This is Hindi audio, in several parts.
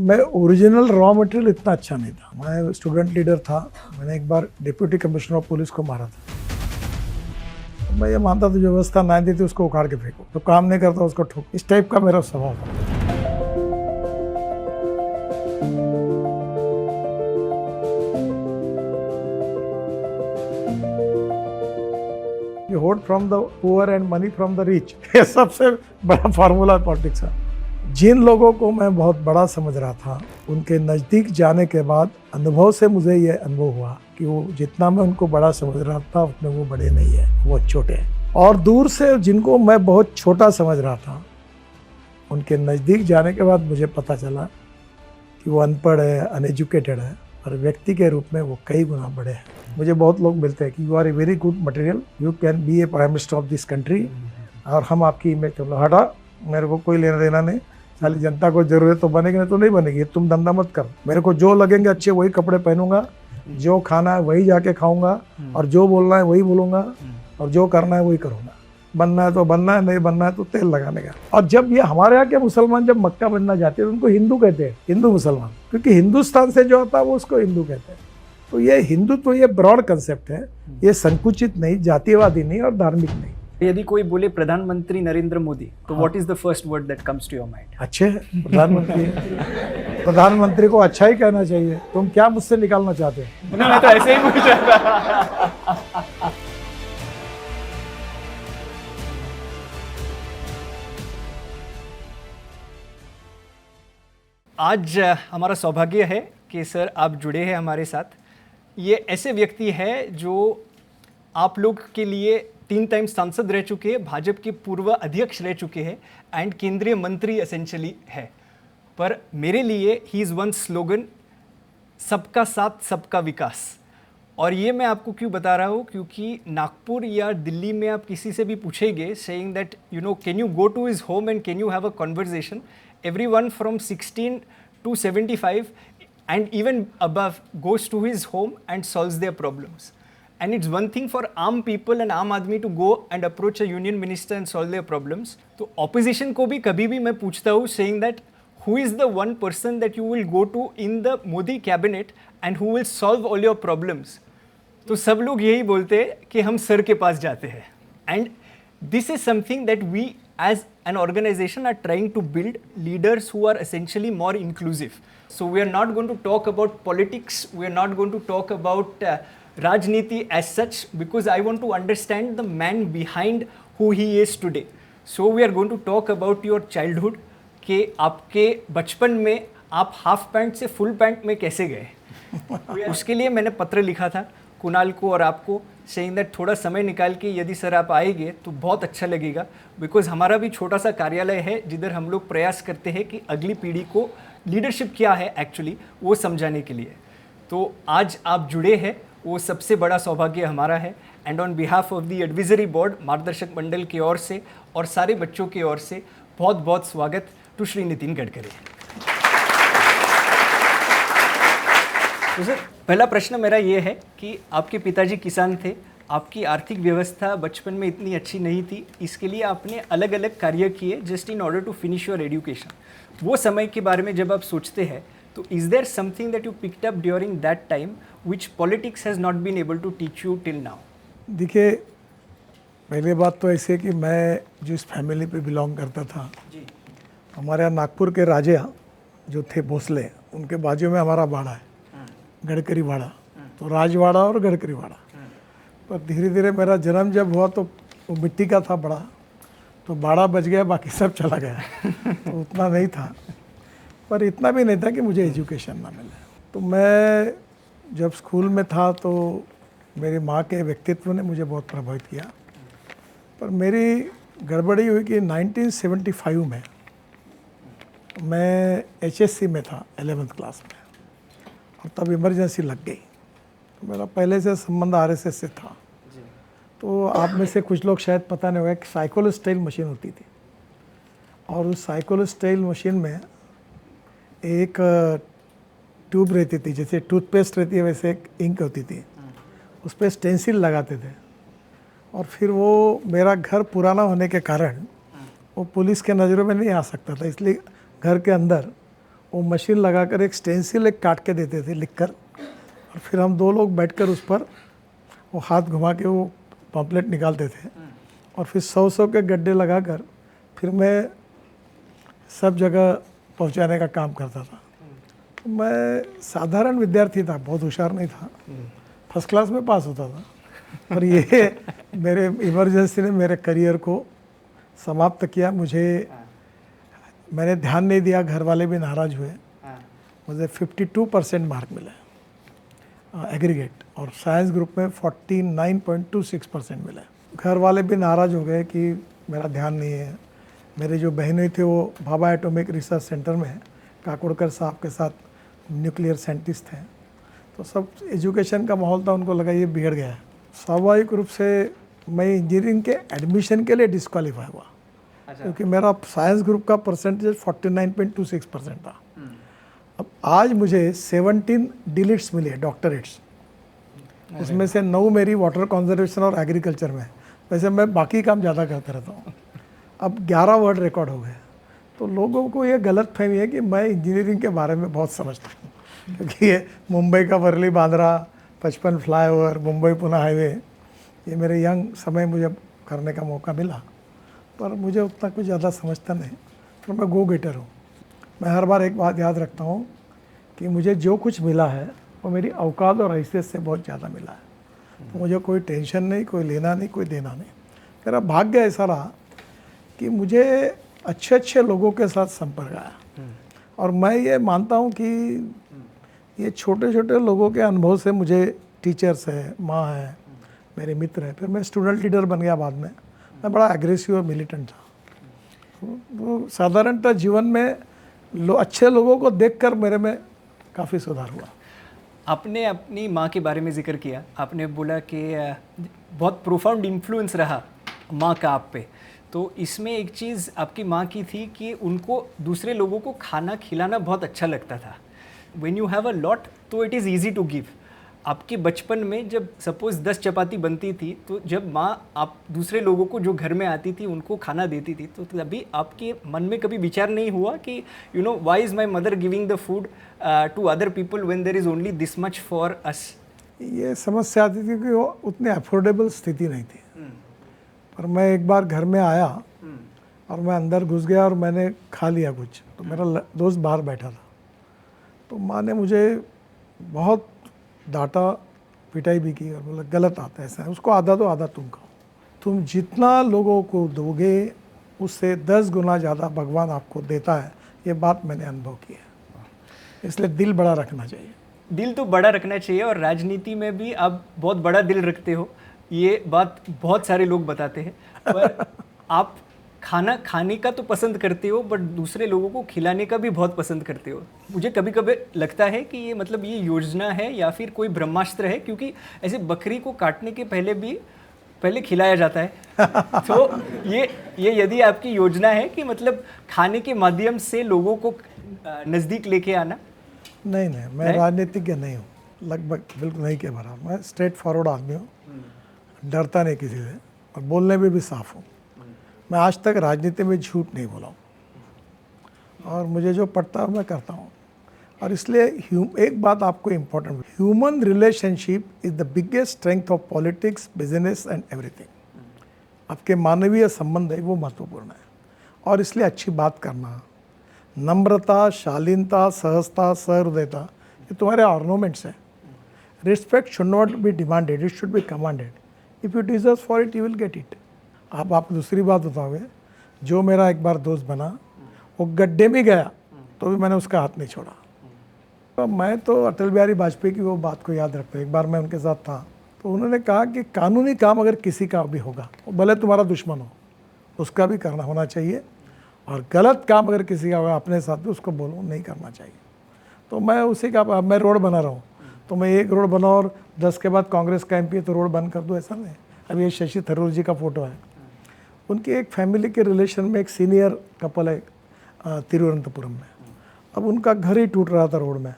मैं ओरिजिनल रॉ मटेरियल इतना अच्छा नहीं था। मैं स्टूडेंट लीडर था। मैंने एक बार डिप्यूटी कमिश्नर ऑफ पुलिस को मारा था। तो मैं ये मानता था जो व्यवस्था ना दी थी उसको उखाड़ के फेंको, तो काम नहीं करता उसको ठोक। इस टाइप का मेरा स्वभाव था। Vote from the poor and money from the rich, ये सबसे बड़ा फार्मूला पॉलिटिक्स है। जिन लोगों को मैं बहुत बड़ा समझ रहा था, उनके नज़दीक जाने के बाद अनुभव से मुझे ये अनुभव हुआ कि वो जितना मैं उनको बड़ा समझ रहा था उतने वो बड़े नहीं है, वो छोटे हैं। और दूर से जिनको मैं बहुत छोटा समझ रहा था, उनके नज़दीक जाने के बाद मुझे पता चला कि वो अनपढ़ है, अनएजुकेटेड है, और व्यक्ति के रूप में वो कई गुना बड़े हैं। मुझे बहुत लोग मिलते हैं कि you are a very good material, you can be a prime minister of this country, और हम आपकी इमेज। चलो हटा, मेरे को कोई लेना देना नहीं, खाली जनता को जरूरत तो बनेगी, नहीं तो नहीं बनेगी। तुम धंधा मत कर। मेरे को जो लगेंगे अच्छे वही कपड़े पहनूंगा, जो खाना है वही जाके खाऊंगा, और जो बोलना है वही बोलूंगा, और जो करना है वही करूंगा। बनना है तो बनना है, नहीं बनना है तो तेल लगाने का। और जब ये हमारे यहाँ के मुसलमान जब मक्का बनना जाते हैं तो उनको हिंदू कहते हैं, हिंदू मुसलमान, क्योंकि हिंदुस्तान से जो आता है वो उसको हिंदू कहते हैं। तो ये हिंदुत्व ये ब्रॉड कंसेप्ट है, ये संकुचित नहीं, जातिवादी नहीं और धार्मिक नहीं। यदि कोई बोले प्रधानमंत्री नरेंद्र मोदी, तो what is the first word that comes to your mind? अच्छे प्रधानमंत्री। प्रधानमंत्री को अच्छा ही कहना चाहिए। तुम क्या मुझसे निकालना चाहते हो? मैं तो ऐसे ही पूछ रहा था। आज हमारा सौभाग्य है कि सर आप जुड़े हैं हमारे साथ। ये ऐसे व्यक्ति है जो आप लोग के लिए 3 टाइम सांसद रह चुके हैं, भाजपा के पूर्व अध्यक्ष रह चुके हैं, एंड केंद्रीय मंत्री एसेंशियली है। पर मेरे लिए ही इज़ वन स्लोगन, सबका साथ सबका विकास। और ये मैं आपको क्यों बता रहा हूँ, क्योंकि नागपुर या दिल्ली में आप किसी से भी पूछेंगे saying that you know can you go to his home and can you have a conversation, everyone from 16 to 75 and even above goes to his home and solves their problems. And it's one thing for arm people and आम आदमी to go and approach a union minister and solve their problems. तो opposition को भी कभी भी मैं पूछता हूँ saying that who is the one person that you will go to in the Modi cabinet and who will solve all your problems? तो सब लोग यही बोलते हैं कि हम सर के पास जाते हैं। And this is something that we as an organization are trying to build leaders who are essentially more inclusive. So we are not going to talk about politics, we are not going to talk about Rajniti as such, because I want to understand the man behind who he is today. So we are going to talk about your childhood, कि आपके बचपन में आप हाफ पैंट से फुल पैंट में कैसे गए। उसके लिए मैंने पत्र लिखा था कुणाल को और आपको, सेइंग दैट थोड़ा समय निकाल के यदि सर आप आएंगे तो बहुत अच्छा लगेगा, बिकॉज हमारा भी छोटा सा कार्यालय है जिधर हम लोग प्रयास करते हैं कि अगली पीढ़ी को लीडरशिप क्या है एक्चुअली वो समझाने के लिए। तो आज आप जुड़े हैं, वो सबसे बड़ा सौभाग्य हमारा है। And on behalf of the advisory board, मार्गदर्शक मंडल की ओर से और सारे बच्चों की ओर से बहुत बहुत स्वागत टू श्री नितिन गडकरी। तो सर पहला प्रश्न मेरा ये है कि आपके पिताजी किसान थे, आपकी आर्थिक व्यवस्था बचपन में इतनी अच्छी नहीं थी, इसके लिए आपने अलग अलग कार्य किए just in order to finish your education. वो समय के बारे में जब आप सोचते हैं तो is there something that you picked up during that time which politics has not been able to teach you till now? देखिए, पहली बात तो ऐसे कि मैं जिस फैमिली पे बिलोंग करता था जी, हमारे यहाँ नागपुर के राजे जो थे भोसले, उनके बाजू में हमारा बाड़ा है, गडकरी वाड़ा। तो राजवाड़ा और गडकरी वाड़ा। पर धीरे धीरे मेरा जन्म जब हुआ तो वो मिट्टी का था बड़ा, तो बाड़ा बच गया, बाकी सब चला गया। तो उतना नहीं था, पर इतना भी नहीं था कि मुझे एजुकेशन ना मिले। तो मैं जब स्कूल में था तो मेरी माँ के व्यक्तित्व ने मुझे बहुत प्रभावित किया। पर मेरी गड़बड़ी हुई कि 1975 में मैं HSC में था 11th क्लास में, और तब इमरजेंसी लग गई। तो मेरा पहले से संबंध RSS से था। तो आप में से कुछ लोग शायद पता नहीं होगा कि साइकिल स्टाइल मशीन होती थी, और उस साइकिल स्टाइल मशीन में एक ट्यूब रहती थी, जैसे टूथपेस्ट रहती है वैसे एक इंक होती थी, उस पर स्टेंसिल लगाते थे। और फिर वो मेरा घर पुराना होने के कारण वो पुलिस के नज़रों में नहीं आ सकता था, इसलिए घर के अंदर वो मशीन लगाकर एक स्टेंसिल एक काट के देते थे लिखकर, और फिर हम 2 लोग बैठकर उस पर वो हाथ घुमा के वो पम्पलेट निकालते थे, और फिर 100 के गड्ढे लगाकर फिर मैं सब जगह पहुंचाने का काम करता था। तो मैं साधारण विद्यार्थी था, बहुत होशियार नहीं था, फर्स्ट क्लास में पास होता था, पर ये मेरे इमरजेंसी ने मेरे करियर को समाप्त किया। मैंने ध्यान नहीं दिया, घर वाले भी नाराज़ हुए। मुझे 52% मार्क मिले एग्रीगेट, और साइंस ग्रुप में 49.26% मिले। घर वाले भी नाराज़ हो गए कि मेरा ध्यान नहीं है। मेरे जो बहनें थे वो भाभा एटॉमिक रिसर्च सेंटर में काकोड़कर साहब के साथ न्यूक्लियर साइंटिस्ट थे, तो सब एजुकेशन का माहौल था, उनको लगा ये बिगड़ गया है। स्वाभाविक रूप से मैं इंजीनियरिंग के एडमिशन के लिए डिस्क्वालीफाई हुआ, क्योंकि मेरा साइंस ग्रुप का परसेंटेज 49.26% था। अब आज मुझे 17 डिलीट्स मिले, डॉक्टरेट्स, उसमें से 9 मेरी वाटर कंजर्वेशन और एग्रीकल्चर में। वैसे मैं बाकी काम ज़्यादा करता रहता हूँ। अब 11 वर्ड रिकॉर्ड हो गए। तो लोगों को ये गलत फहमी है कि मैं इंजीनियरिंग के बारे में बहुत समझता हूँ, क्योंकि ये मुंबई का वर्ली बांद्रा 55 फ्लाईओवर, मुंबई पुणे हाईवे, ये मेरे यंग समय मुझे करने का मौका मिला, पर मुझे उतना कुछ ज़्यादा समझता नहीं। तो मैं गो गेटर हूँ। मैं हर बार एक बात याद रखता हूँ कि मुझे जो कुछ मिला है वो मेरी औकात और हैसियत से बहुत ज़्यादा मिला है। तो मुझे कोई टेंशन नहीं, कोई लेना नहीं, कोई देना नहीं। मेरा भाग्य ऐसा रहा कि मुझे अच्छे अच्छे लोगों के साथ संपर्क आया, और मैं ये मानता हूँ कि ये छोटे छोटे लोगों के अनुभव से, मुझे टीचर्स है, माँ है, मेरे मित्र हैं, फिर मैं स्टूडेंट लीडर बन गया बाद में। मैं बड़ा एग्रेसिव और मिलिटेंट था। तो साधारणतः जीवन में अच्छे लोगों को देखकर मेरे में काफ़ी सुधार हुआ। आपने अपनी माँ के बारे में जिक्र किया, आपने बोला कि बहुत प्रोफाउंड इन्फ्लुएंस रहा माँ का आप पे। तो इसमें एक चीज़ आपकी माँ की थी कि उनको दूसरे लोगों को खाना खिलाना बहुत अच्छा लगता था। When you have a lot तो it is easy to give. आपके बचपन में जब सपोज़ 10 चपाती बनती थी, तो जब माँ आप दूसरे लोगों को जो घर में आती थी उनको खाना देती थी, तो तभी आपके मन में कभी विचार नहीं हुआ कि you know why is my mother giving the food to other people when there is only this much for us? ये समस्या आती थी कि वो उतनी अफोर्डेबल स्थिति नहीं थी। पर मैं एक बार घर में आया और मैं अंदर घुस गया और मैंने खा लिया कुछ, तो मेरा दोस्त बाहर बैठा था। तो माँ ने मुझे बहुत डांटा, पिटाई भी की और बोला गलत आता है, ऐसा है, उसको आधा तो आधा तुम खाओ। तुम जितना लोगों को दोगे उससे 10 गुना ज़्यादा भगवान आपको देता है। ये बात मैंने अनुभव की है। इसलिए दिल बड़ा रखना चाहिए। दिल तो बड़ा रखना चाहिए, और राजनीति में भी आप बहुत बड़ा दिल रखते हो, ये बात बहुत सारे लोग बताते हैं। पर आप खाना खाने का तो पसंद करते हो, बट दूसरे लोगों को खिलाने का भी बहुत पसंद करते हो। मुझे कभी कभी लगता है कि ये मतलब ये योजना है या फिर कोई ब्रह्मास्त्र है, क्योंकि ऐसे बकरी को काटने के पहले खिलाया जाता है। तो ये यदि आपकी योजना है कि मतलब खाने के माध्यम से लोगों को नज़दीक लेके आना? नहीं, मैं राजनीतिज्ञ नहीं हूँ, लगभग बिल्कुल नहीं के बराबर। मैं स्ट्रेट फॉरवर्ड आदमी हूँ, डरता नहीं किसी से, और बोलने में भी साफ हूँ। मैं आज तक राजनीति में झूठ नहीं बोला हूँ, और मुझे जो पड़ता है मैं करता हूँ। और इसलिए एक बात आपको important, human relationship is the biggest strength of politics, business and everything. आपके मानवीय संबंध है वो महत्वपूर्ण है, और इसलिए अच्छी बात करना, नम्रता, शालीनता, सहजता, सहृदयता, ये तुम्हारे ऑर्नामेंट्स हैं। Respect should not be demanded, it should be commanded. If you deserve for it, you will get it. आप दूसरी बात बताओगे, जो मेरा एक बार दोस्त बना, वो गड्ढे में गया तो भी मैंने उसका हाथ नहीं छोड़ा। तो मैं तो अटल बिहारी वाजपेयी की वो बात को याद रखता हूँ। एक बार मैं उनके साथ था, तो उन्होंने कहा कि कानूनी काम अगर किसी का भी होगा, भले तुम्हारा दुश्मन हो, उसका भी करना होना चाहिए, और गलत काम अगर किसी का होगा अपने साथ भी, उसको बोलो नहीं करना चाहिए। तो मैं उसी का, मैं रोड बना रहा हूँ, तो मैं एक रोड बनाऊँ और 10 के बाद कांग्रेस का MP है तो रोड बंद कर दूँ, ऐसा नहीं। अब ये शशि थरूर जी का फ़ोटो है, उनकी एक फैमिली के रिलेशन में एक सीनियर कपल है तिरुवनंतपुरम में। अब उनका घर ही टूट रहा था रोड में।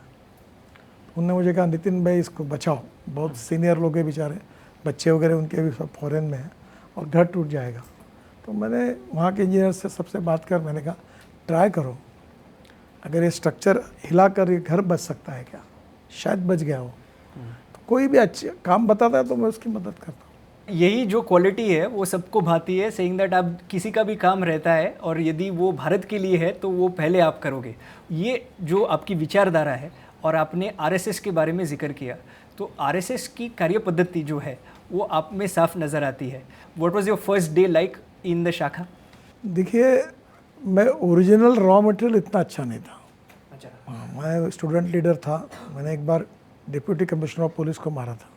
उन्होंने मुझे कहा नितिन भाई इसको बचाओ, बहुत सीनियर लोग हैं बेचारे, बच्चे वगैरह उनके भी सब फॉरेन में हैं और घर टूट जाएगा। तो मैंने वहाँ के इंजीनियर से सबसे बात कर मैंने कहा ट्राई करो, अगर ये स्ट्रक्चर हिला कर ये घर बच सकता है क्या, शायद बच गया हो। तो कोई भी अच्छे काम बताता है तो मैं उसकी मदद करता हूँ। यही जो क्वालिटी है वो सबको भाती है, सेइंग दैट आप किसी का भी काम रहता है और यदि वो भारत के लिए है तो वो पहले आप करोगे। ये जो आपकी विचारधारा है, और आपने आरएसएस के बारे में जिक्र किया, तो आरएसएस की कार्य पद्धति जो है वो आप में साफ नज़र आती है। What was your first day like in the शाखा? देखिए, मैं ओरिजिनल रॉ मटेरियल इतना अच्छा नहीं था। अच्छा। हाँ, मैं स्टूडेंट लीडर था। मैंने एक बार डिप्टी कमिश्नर ऑफ पुलिस को मारा था,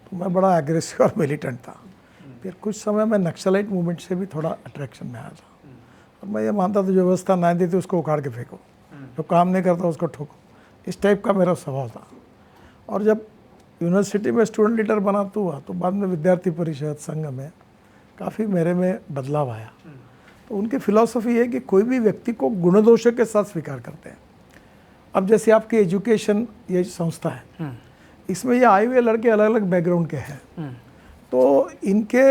तो मैं बड़ा एग्रेसिव और मिलिटेंट था। फिर कुछ समय मैं नक्सलाइट मूवमेंट से भी थोड़ा अट्रैक्शन में आया था, और मैं ये मानता था जो व्यवस्था ना देती उसको उखाड़ के फेंको, जो काम नहीं करता उसको ठोको, इस टाइप का मेरा स्वभाव था। और जब यूनिवर्सिटी में स्टूडेंट लीडर बना तो हुआ, तो बाद में विद्यार्थी परिषद संघ में काफ़ी मेरे में बदलाव आया। तो उनकी फिलॉसफी है कि कोई भी व्यक्ति को गुण दोषों के साथ स्वीकार करते हैं। अब जैसे आपकी एजुकेशन ये संस्था है, इसमें ये आए हुए लड़के अलग अलग बैकग्राउंड के हैं, तो इनके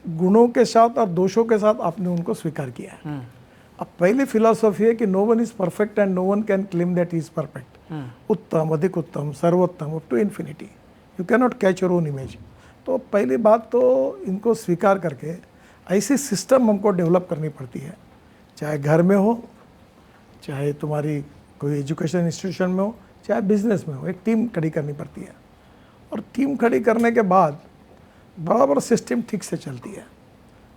गुणों के साथ और दोषों के साथ आपने उनको स्वीकार किया है। अब पहली फिलॉसफी है कि no one is perfect and no one can claim that is perfect. उत्तम, अधिक उत्तम, सर्वोत्तम, up to infinity, you can not catch your own image. तो पहली बात तो इनको स्वीकार करके ऐसी सिस्टम हमको डेवलप करनी पड़ती है, चाहे घर में हो, चाहे तुम्हारी कोई एजुकेशन इंस्टीट्यूशन में हो, चाहे बिजनेस में हो, एक टीम खड़ी करनी पड़ती है। और टीम खड़ी करने के बाद बराबर सिस्टम ठीक से चलती है।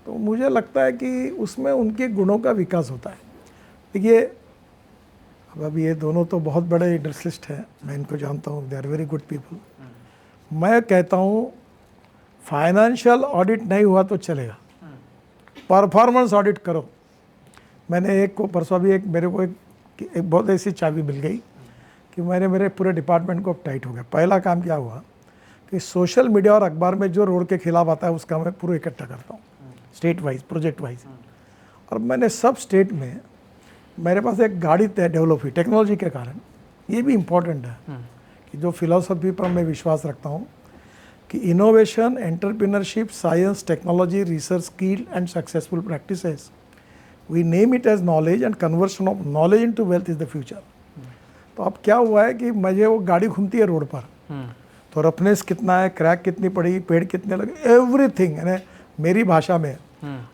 तो मुझे लगता है कि उसमें उनके गुणों का विकास होता है। देखिए, अब ये दोनों तो बहुत बड़े इंडस्ट्रियलिस्ट हैं, मैं इनको जानता हूँ, they are very good people. मैं कहता हूँ फाइनेंशियल ऑडिट नहीं हुआ तो चलेगा, परफॉर्मेंस ऑडिट करो। मैंने एक को परसों भी मेरे को एक बहुत ऐसी चाबी मिल गई कि मेरे पूरे डिपार्टमेंट को अब टाइट हो गया। पहला काम क्या हुआ कि सोशल मीडिया और अखबार में जो रोड के खिलाफ आता है उसका मैं पूरा इकट्ठा करता हूँ, स्टेट वाइज, प्रोजेक्ट वाइज। और मैंने सब स्टेट में, मेरे पास एक गाड़ी डेवलप हुई टेक्नोलॉजी के कारण। ये भी इम्पोर्टेंट है कि जो फिलॉसफी पर मैं विश्वास रखता हूँ कि innovation, entrepreneurship, science, technology, research, skill and successful practices, we name it as knowledge and conversion of knowledge into wealth is the future. तो अब क्या हुआ है कि मुझे वो गाड़ी घूमती है रोड पर, तो रफनेस कितना है, क्रैक कितनी पड़ी, पेड़ कितने लगे, एवरीथिंग यानी मेरी भाषा में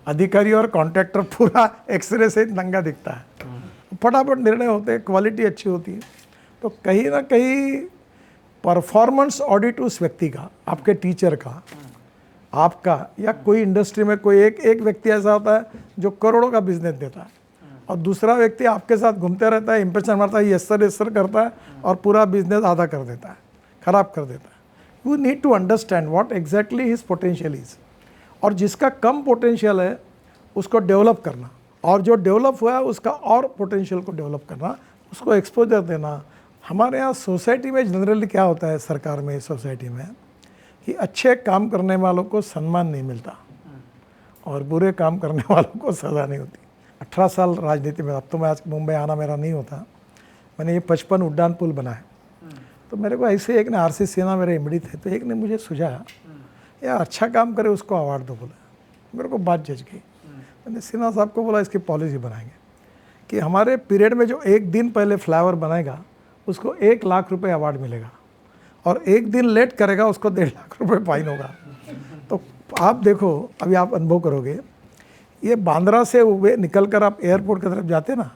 अधिकारी और कॉन्ट्रैक्टर पूरा एक्सरे से नंगा दिखता है। फटाफट निर्णय होते हैं, क्वालिटी अच्छी होती है। तो कहीं ना कहीं परफॉर्मेंस ऑडिट उस व्यक्ति का, आपके टीचर का, आपका, या कोई इंडस्ट्री में कोई एक व्यक्ति ऐसा होता है जो करोड़ों का बिजनेस देता है, और दूसरा व्यक्ति आपके साथ घूमते रहता है, इंप्रेशन मारता है, यस सर करता है, और पूरा बिजनेस आधा कर देता है, खराब कर देता है। You need to understand what exactly his potential is, और जिसका कम पोटेंशियल है उसको डेवलप करना, और जो डेवलप हुआ है उसका और पोटेंशियल को डेवलप करना, उसको एक्सपोजर देना। हमारे यहाँ सोसाइटी में जनरली क्या होता है, सरकार में, सोसाइटी में, कि अच्छे काम करने वालों को सम्मान नहीं मिलता और बुरे काम करने वालों को सज़ा नहीं होती। 18 साल राजनीति में, अब तो मैं आज मुंबई आना मेरा नहीं होता, मैंने ये 55 उड्डान पुल बनाए। तो मेरे को ऐसे एक ने, आरसी सिन्हा मेरे एमडी थे, तो एक ने मुझे सुझाया यार अच्छा काम करे उसको अवार्ड दो, बोला। मेरे को बात जच गई। मैंने सिन्हा साहब को बोला इसकी पॉलिसी बनाएंगे कि हमारे पीरियड में जो एक दिन पहले फ्लाईओवर बनाएगा उसको 1 लाख रुपए अवार्ड मिलेगा, और एक दिन लेट करेगा उसको 1.5 लाख रुपए फाइन होगा। तो आप देखो, अभी आप अनुभव करोगे, ये बांद्रा से निकल कर आप एयरपोर्ट की तरफ जाते ना,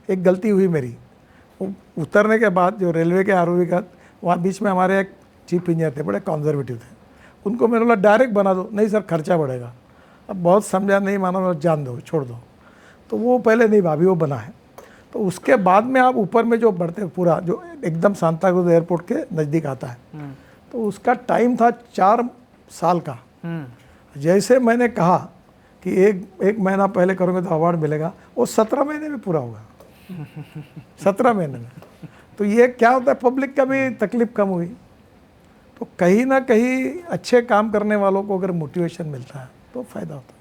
एक गलती हुई मेरी, उतरने के बाद जो रेलवे के आरोही का, वहाँ बीच में हमारे एक चीफ इंजीनियर थे, बड़े कंजर्वेटिव थे, उनको मैंने बोला डायरेक्ट बना दो। नहीं सर खर्चा बढ़ेगा। अब बहुत समझा, नहीं माना, मैं जान दो, छोड़ दो। तो वो पहले नहीं भाभी, वो बना है। तो उसके बाद में आप ऊपर में जो बढ़ते, पूरा जो एकदम सांताक्रूज एयरपोर्ट के नज़दीक आता है, तो उसका टाइम था 4 साल का। जैसे मैंने कहा कि एक महीना पहले करोगे तो अवार्ड मिलेगा, वो 17 महीने में पूरा होगा। 17 महीने में। तो ये क्या होता है, पब्लिक का भी तकलीफ कम हुई। तो कहीं ना कहीं अच्छे काम करने वालों को अगर मोटिवेशन मिलता है तो फ़ायदा होता है।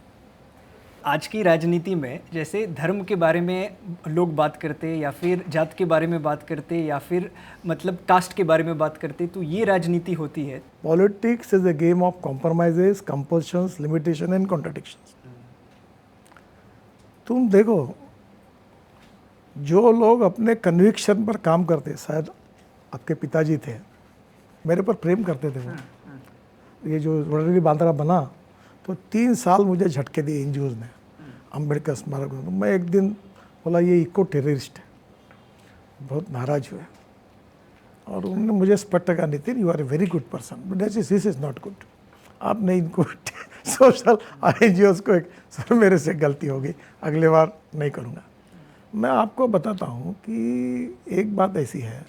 आज की राजनीति में जैसे धर्म के बारे में लोग बात करते, या फिर जात के बारे में बात करते, या फिर मतलब कास्ट के बारे में बात करते, तो ये राजनीति होती है। Politics is a game of compromises, compulsions, limitation and contradictions. तुम देखो, जो लोग अपने कन्विक्शन पर काम करते, शायद आपके पिताजी थे, मेरे पर प्रेम करते थे वो। ये जो वडनेरी बांद्रा बना तो 3 साल मुझे झटके दिए एनजीओज ने, अम्बेडकर स्मारक में। तो मैं एक दिन बोला ये इको टेररिस्ट है, बहुत नाराज हुए और उन्होंने मुझे स्पष्ट कहा, Nitin you are a very good person but this is not good. आपने इनको सोशल एनजीओज को एक सर मेरे से गलती होगी, अगले बार नहीं करूँगा। मैं आपको बताता हूँ कि एक बात ऐसी है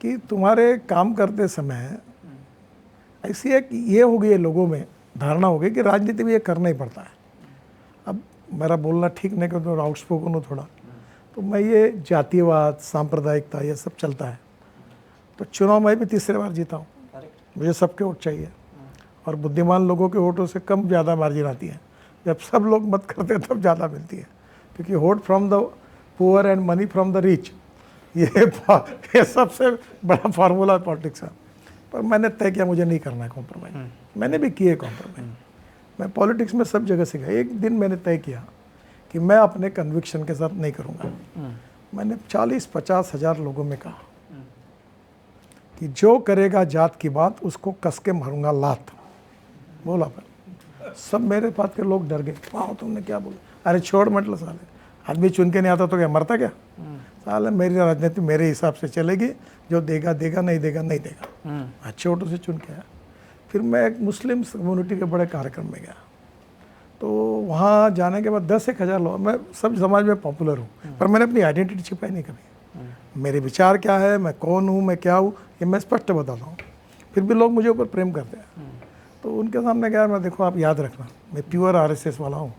कि तुम्हारे काम करते समय ऐसी है कि ये हो गई है, लोगों में धारणा हो गई कि राजनीति में ये करना ही पड़ता है। अब मेरा बोलना ठीक नहीं कर, तो आउटस्पोकन हूँ थोड़ा, तो मैं ये जातीयवाद, सांप्रदायिकता ये सब चलता है। तो चुनाव में भी तीसरे बार जीता हूँ, मुझे सबके वोट चाहिए और बुद्धिमान लोगों के वोटों से कम ज़्यादा मार्जिन आती है। जब सब लोग मत करते हैं तब ज़्यादा मिलती है, क्योंकि vote from the poor and money from the rich, ये सबसे बड़ा फार्मूला है पॉलिटिक्स का। पर मैंने तय किया मुझे नहीं करना है कॉम्प्रोमाइज़। मैंने भी किए कॉम्प्रोमाइज़, मैं पॉलिटिक्स में सब जगह से गया। एक दिन मैंने तय किया कि मैं अपने कन्विक्शन के साथ नहीं करूँगा। मैंने 40-50 हज़ार लोगों में कहा कि जो करेगा जात की बात उसको कस के मारूंगा लात, बोला। पर सब मेरे पास के लोग डर गए, वाह तुमने क्या बोला। अरे छोड़ मतलब साले, आदमी चुन के नहीं आता तो क्या मरता क्या। साले मेरी राजनीति मेरे हिसाब से चलेगी, जो देगा देगा, नहीं देगा नहीं देगा। अच्छे वोटों से चुन के आया। फिर मैं एक मुस्लिम कम्युनिटी के बड़े कार्यक्रम में गया, तो वहाँ जाने के बाद 10-1 हज़ार लोग, मैं सब समाज में पॉपुलर हूँ पर मैंने अपनी आइडेंटिटी छिपाई नहीं कभी। मेरे विचार क्या है, मैं कौन हूँ, मैं क्या हूँ, ये मैं स्पष्ट बताता हूँ। फिर भी लोग मुझे ऊपर प्रेम करते हैं। तो उनके सामने क्या, मैं देखो आप याद रखना मैं प्योर आरएसएस वाला हूँ।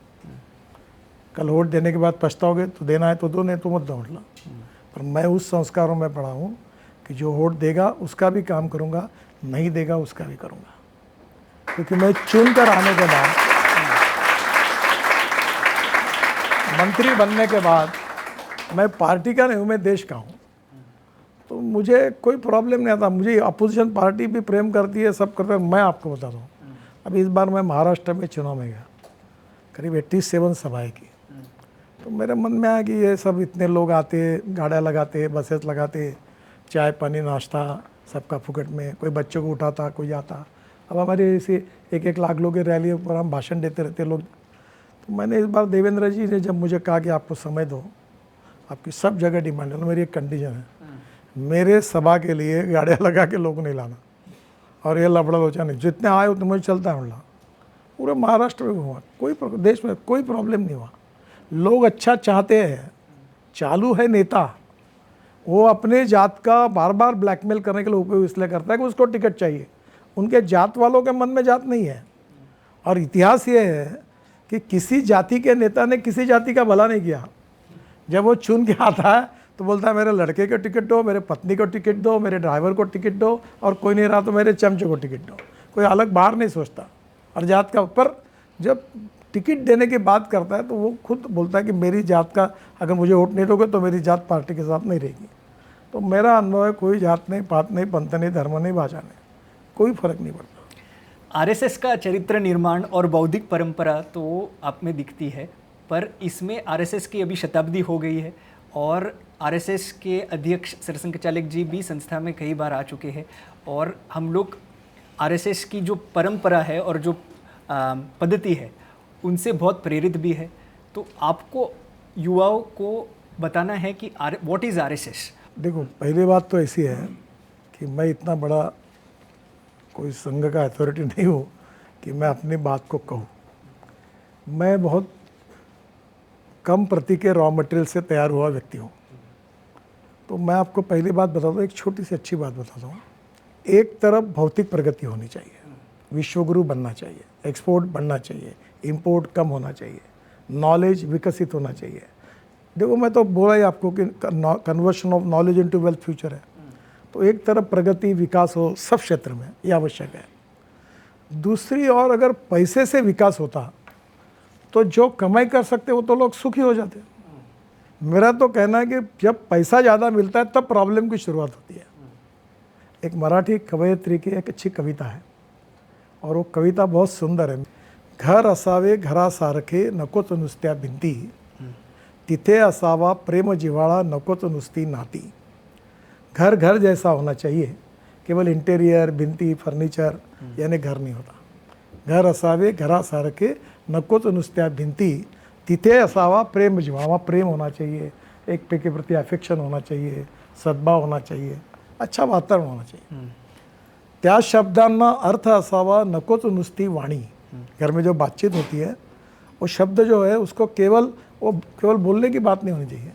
कल वोट देने के बाद पछताओगे तो देना है तो दो, नहीं तो मत दो मतलब। पर मैं उस संस्कारों में पढ़ा हूँ कि जो वोट देगा उसका भी काम करूँगा, नहीं देगा उसका भी करूँगा। क्योंकि मैं चुन कर आने के बाद, मंत्री बनने के बाद, मैं पार्टी का नहीं हूँ, मैं देश का हूँ। तो मुझे कोई प्रॉब्लम नहीं आता। मुझे अपोजिशन पार्टी भी प्रेम करती है, सब करते हैं। मैं आपको बताता हूँ, अब इस बार मैं महाराष्ट्र में चुनाव में गया, करीब 87 सभाएं की। तो मेरे मन में आया कि ये सब इतने लोग आते, गाड़ियाँ लगाते, बसेस लगाते, चाय पानी नाश्ता सबका फुकट में, कोई बच्चों को उठाता, कोई आता। अब हमारे ऐसे 1-1 लाख लोग की रैली पर हम भाषण देते रहते लोग। तो मैंने इस बार देवेंद्र जी ने जब मुझे कहा कि आपको समय दो, आपकी सब जगह डिमांड है, तो मेरी एक कंडीशन है, मेरे सभा के लिए गाड़ियाँ लगा के लोग नहीं लाना और ये लफड़ा लोचा नहीं। जितने आए उतने मुझे चलता है उल्ला। पूरे महाराष्ट्र में हुआ, कोई देश में कोई प्रॉब्लम नहीं हुआ। लोग अच्छा चाहते हैं, चालू है नेता, वो अपने जात का बार बार ब्लैकमेल करने के लिए उपयोग इसलिए करता है कि उसको टिकट चाहिए। उनके जात वालों के मन में जात नहीं है। और इतिहास ये है कि किसी जाति के नेता ने किसी जाति का भला नहीं किया। जब वो चुन के आता है तो बोलता है मेरे लड़के को टिकट दो, मेरे पत्नी को टिकट दो, मेरे ड्राइवर को टिकट दो, और कोई नहीं रहा तो मेरे चमचे को टिकट दो। कोई अलग बाहर नहीं सोचता और जात का। पर जब टिकट देने की बात करता है तो वो खुद बोलता है कि मेरी जात का अगर मुझे वोट नहीं दोगे तो मेरी जात पार्टी के साथ नहीं रहेगी। तो मेरा अनुभव है, कोई जात नहीं, पात नहीं, पंथ नहीं, धर्म नहीं, भाषा नहीं, कोई फर्क नहीं पड़ता। आरएसएस का चरित्र निर्माण और बौद्धिक परंपरा तो आप में दिखती है, पर इसमें आरएसएस की अभी शताब्दी हो गई है और आरएसएस के अध्यक्ष सरसंघचालक जी भी संस्था में कई बार आ चुके हैं और हम लोग आरएसएस की जो परंपरा है और जो पद्धति है उनसे बहुत प्रेरित भी है। तो आपको युवाओं को बताना है कि व्हाट इज़ आरएसएस। देखो, पहली बात तो ऐसी है कि मैं इतना बड़ा कोई संघ का अथॉरिटी नहीं हूँ कि मैं अपनी बात को कहूँ। मैं बहुत कम प्रति के रॉ मटेरियल से तैयार हुआ व्यक्ति हूँ। तो मैं आपको पहली बात बताता हूँ, एक छोटी सी अच्छी बात बताता हूँ। एक तरफ भौतिक प्रगति होनी चाहिए, विश्वगुरु बनना चाहिए, एक्सपोर्ट बढ़ना चाहिए, इंपोर्ट कम होना चाहिए, नॉलेज विकसित होना चाहिए। देखो, मैं तो बोला ही आपको कि conversion of knowledge into wealth future है। तो एक तरफ प्रगति विकास हो सब क्षेत्र में, ये आवश्यक है। दूसरी ओर अगर पैसे से विकास होता तो जो कमाई कर सकते वो तो लोग सुखी हो जाते। मेरा तो कहना है कि जब पैसा ज़्यादा मिलता है तब प्रॉब्लम की शुरुआत होती है। एक मराठी कवयित्री की एक अच्छी कविता है और वो कविता बहुत सुंदर है। घर असावे घरासारखे नको तो नुसत्या भिंती, तिथे असावा प्रेम जिव्हाळा नकोच नुसती नाती. घर घर जैसा होना चाहिए, केवल इंटेरियर भिंती फर्निचर याने घर नहीं होता. घर असावे घरासारखे नकोच नुसत्या भिंती. तिथे असावा प्रेम जिव्हाळा, प्रेम होना चाहिए, एक पे के प्रति अफेक्शन होना चाहिए, सद्भाव होना चाहिए, अच्छा वातावरण होना चाहिए. त्या शब्दांना अर्थ असावा नकोच नुसती वाणी. घर में जो बातचीत होती है वो शब्द जो है उसको केवल बोलने की बात नहीं होनी चाहिए.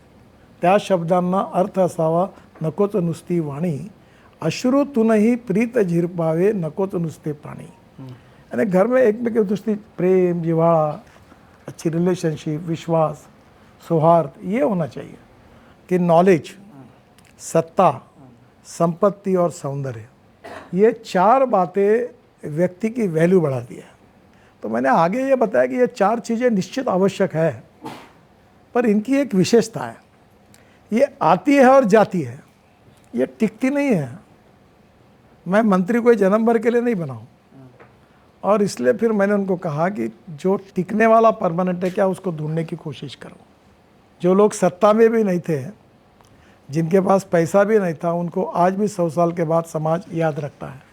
त्या शब्दांना अर्थ असावा नकोच नुसती वाणी. अश्रूतूनही प्रीत झिरपावे नकोच नुसते पाणी. यानी घर में एक में नुसती प्रेम जिव्हाळा, अच्छी रिलेशनशिप, विश्वास, सौहार्द ये होना चाहिए. कि नॉलेज, सत्ता, संपत्ति और सौंदर्य, ये 4 बातें व्यक्ति की वैल्यू बढ़ाती है. तो मैंने आगे ये बताया कि ये 4 चीज़ें निश्चित आवश्यक है, पर इनकी एक विशेषता है, ये आती है और जाती है, ये टिकती नहीं है. मैं मंत्री कोई जन्म भर के लिए नहीं बना हूँ, और इसलिए फिर मैंने उनको कहा कि जो टिकने वाला परमानेंट है क्या उसको ढूंढने की कोशिश करो. जो लोग सत्ता में भी नहीं थे, जिनके पास पैसा भी नहीं था, उनको आज भी 100 साल के बाद समाज याद रखता है.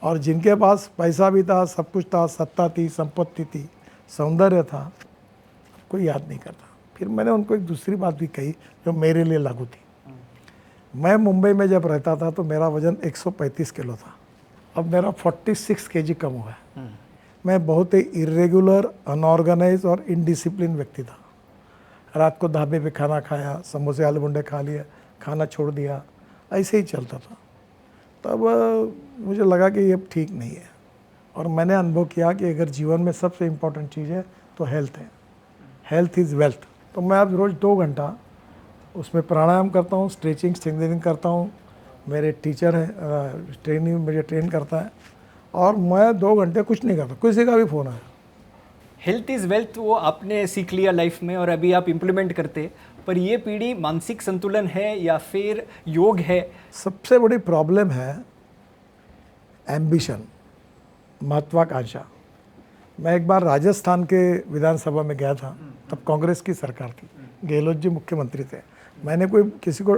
और जिनके पास पैसा भी था, सब कुछ था, सत्ता थी, संपत्ति थी, सौंदर्य था, कोई याद नहीं करता. फिर मैंने उनको एक दूसरी बात भी कही जो मेरे लिए लागू थी. मैं मुंबई में जब रहता था तो मेरा वज़न 135 किलो था. अब मेरा 46 kg कम हुआ है. मैं बहुत ही इरेगुलर, अनऑर्गेनाइज और इनडिसिप्लिन व्यक्ति था. रात को ढाबे पे खाना खाया, समोसे आलू बुंडे खा लिया, खाना छोड़ दिया, ऐसे ही चलता था. तब मुझे लगा कि ये ठीक नहीं है, और मैंने अनुभव किया कि अगर जीवन में सबसे इम्पोर्टेंट चीज़ है तो हेल्थ है. Health is wealth. तो मैं अब रोज़ 2 घंटा उसमें प्राणायाम करता हूँ, स्ट्रेचिंग करता हूँ. मेरे टीचर है, ट्रेनिंग मुझे ट्रेन करता है, और मैं 2 घंटे कुछ नहीं करता. किसी का भी फ़ोन आया. हेल्थ इज़ वेल्थ वो आपने सीख लिया लाइफ में और अभी आप इम्प्लीमेंट करते. पर ये पीढ़ी मानसिक संतुलन है या फिर योग है? सबसे बड़ी प्रॉब्लम है एम्बिशन, महत्वाकांक्षा. मैं एक बार राजस्थान के विधानसभा में गया था, तब कांग्रेस की सरकार थी, गहलोत जी मुख्यमंत्री थे. मैंने कोई किसी को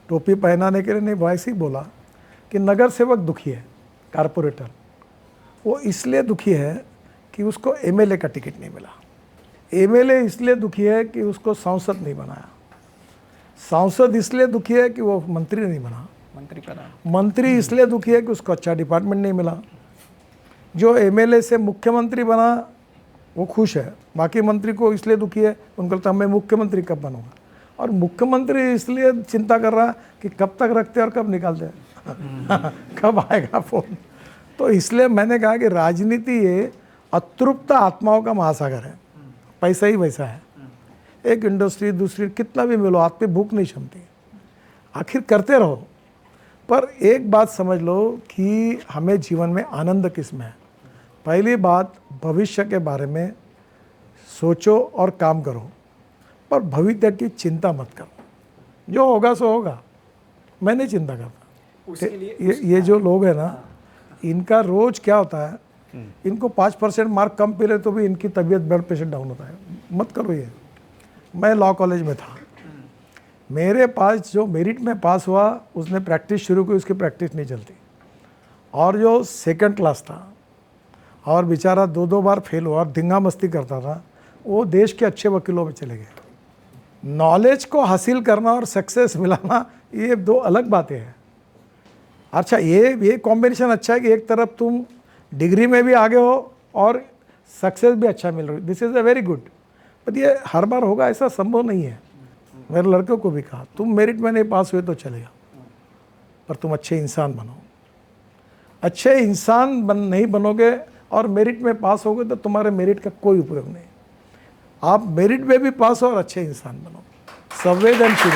टोपी पहनाने के लिए नहीं, वैसे ही बोला कि नगर सेवक दुखी है, कारपोरेटर. वो इसलिए दुखी है कि उसको एमएलए का टिकट नहीं मिला. एमएलए इसलिए दुखी है कि उसको सांसद नहीं बनाया. सांसद इसलिए दुखी है कि वो मंत्री नहीं बना. मंत्री इसलिए दुखी है कि उसको अच्छा डिपार्टमेंट नहीं मिला. जो एमएलए से मुख्यमंत्री बना वो खुश है, बाकी मंत्री को इसलिए दुखी है, उनको लगता है मैं मुख्यमंत्री कब बनूंगा. और मुख्यमंत्री इसलिए चिंता कर रहा है कि कब तक रखते और कब निकालते कब आएगा फोन. तो इसलिए मैंने कहा कि राजनीति ये अतृप्त आत्माओं का महासागर है. पैसा ही वैसा है. एक इंडस्ट्री दूसरी कितना भी मिलो, आप पे भूख नहीं क्षमती. आखिर करते रहो, पर एक बात समझ लो कि हमें जीवन में आनंद किस में है. पहली बात, भविष्य के बारे में सोचो और काम करो, पर भविष्य की चिंता मत करो. जो होगा सो होगा, मैं नहीं चिंता करता. उसके लिए ये जो लोग हैं ना, इनका रोज क्या होता है, इनको 5% मार्क कम मिले तो भी इनकी तबीयत ब्लड प्रेशर डाउन होता है. मत करो ये. मैं लॉ कॉलेज में था, मेरे पास जो मेरिट में पास हुआ उसने प्रैक्टिस शुरू की, उसकी प्रैक्टिस नहीं चलती. और जो सेकंड क्लास था और बेचारा 2 बार फेल हुआ और धिंगा मस्ती करता था, वो देश के अच्छे वकीलों में चले गए. नॉलेज को हासिल करना और सक्सेस मिलाना ये 2 अलग बातें हैं. अच्छा, ये कॉम्बिनेशन अच्छा है कि एक तरफ तुम डिग्री में भी आगे हो और सक्सेस भी अच्छा मिल रहा है. This is a very good. But ये हर बार होगा ऐसा संभव नहीं है. मेरे लड़कों को भी कहा, तुम मेरिट में नहीं पास हुए तो चलेगा, पर तुम अच्छे इंसान बनो. अच्छे इंसान नहीं बनोगे और मेरिट में पास होगे तो तुम्हारे मेरिट का कोई उपयोग नहीं. आप मेरिट में भी पास हो और अच्छे इंसान बनो, संवेदनशील.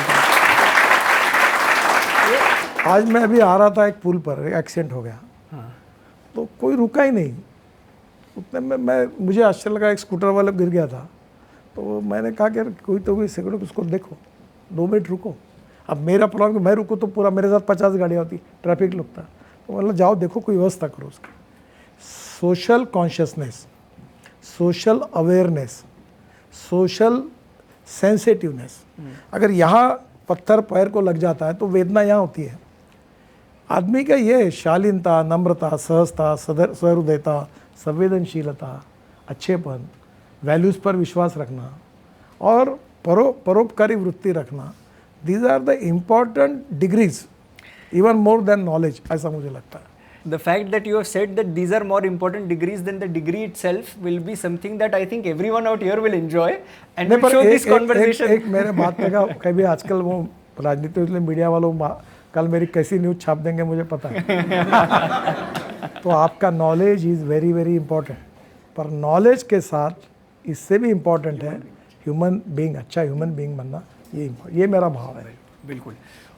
आज मैं अभी आ रहा था एक पुल पर, एक्सीडेंट हो गया. तो कोई रुका ही नहीं. उतने में मुझे आश्चर्य लगा, एक स्कूटर वाला गिर गया था. तो मैंने कहा कि कोई तो कोई सेकंड उसको देखो, 2 मिनट रुको. अब मेरा प्रॉब्लम कि मैं रुकूँ तो पूरा मेरे साथ 50 गाड़ियाँ होती, ट्रैफिक लगता. तो मतलब जाओ देखो, कोई व्यवस्था करो उसकी. Social consciousness, social awareness, social sensitiveness. अगर यहाँ पत्थर पैर को लग जाता है तो वेदना यहाँ होती है। आदमी का ये है शालीनता, नम्रता, सहजता, सहृदयता, संवेदनशीलता, अच्छेपन, वैल्यूज़ पर विश्वास रखना और परोपकारी वृत्ति रखना, these are the important degrees even more than knowledge, ऐसा मुझे लगता है। The fact that you have said that these are more important degrees than the degree itself will be something that I think everyone out here will enjoy and will show this conversation. एक मेरे बात लगा, कभी आजकल वो राजनीति मीडिया वालों कल मेरी कैसी न्यूज़ छाप देंगे मुझे पता है। तो आपका knowledge is very very important, पर नॉलेज के साथ इससे भी इम्पोर्टेंट है ह्यूमन बीइंग, अच्छा ह्यूमन बीइंग बनना। ये मेरा भाव है। बिल्कुल।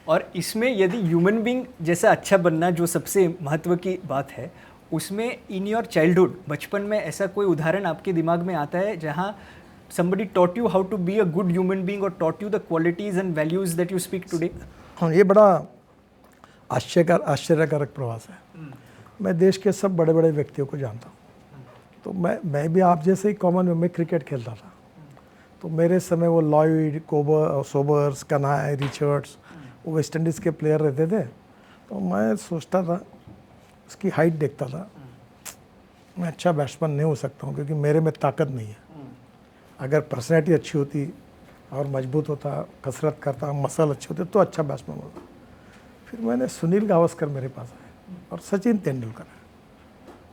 और इसमें यदि ह्यूमन बीइंग जैसा अच्छा बनना जो सबसे महत्व की बात है, उसमें इन योर चाइल्डहुड, बचपन में ऐसा कोई उदाहरण आपके दिमाग में आता है जहाँ somebody taught you how to be a good human being or taught you the qualities and values that you speak today? हाँ, ये बड़ा आश्चर्यकारक प्रवास है। मैं देश के सब बड़े बड़े व्यक्तियों को जानता हूँ। तो मैं भी आप जैसे ही कॉमन में क्रिकेट खेलता था, तो मेरे समय वो लॉयड, सोबर्स, कनाय, रिचर्ड्स, वो वेस्ट इंडीज़ के प्लेयर रहते थे। तो मैं सोचता था, उसकी हाइट देखता था, मैं अच्छा बैट्समैन नहीं हो सकता हूँ क्योंकि मेरे में ताकत नहीं है। अगर पर्सनैलिटी अच्छी होती और मजबूत होता, कसरत करता, मसल अच्छे होते तो अच्छा बैट्समैन होता। फिर मैंने सुनील गावस्कर मेरे पास आए और सचिन तेंदुलकर है।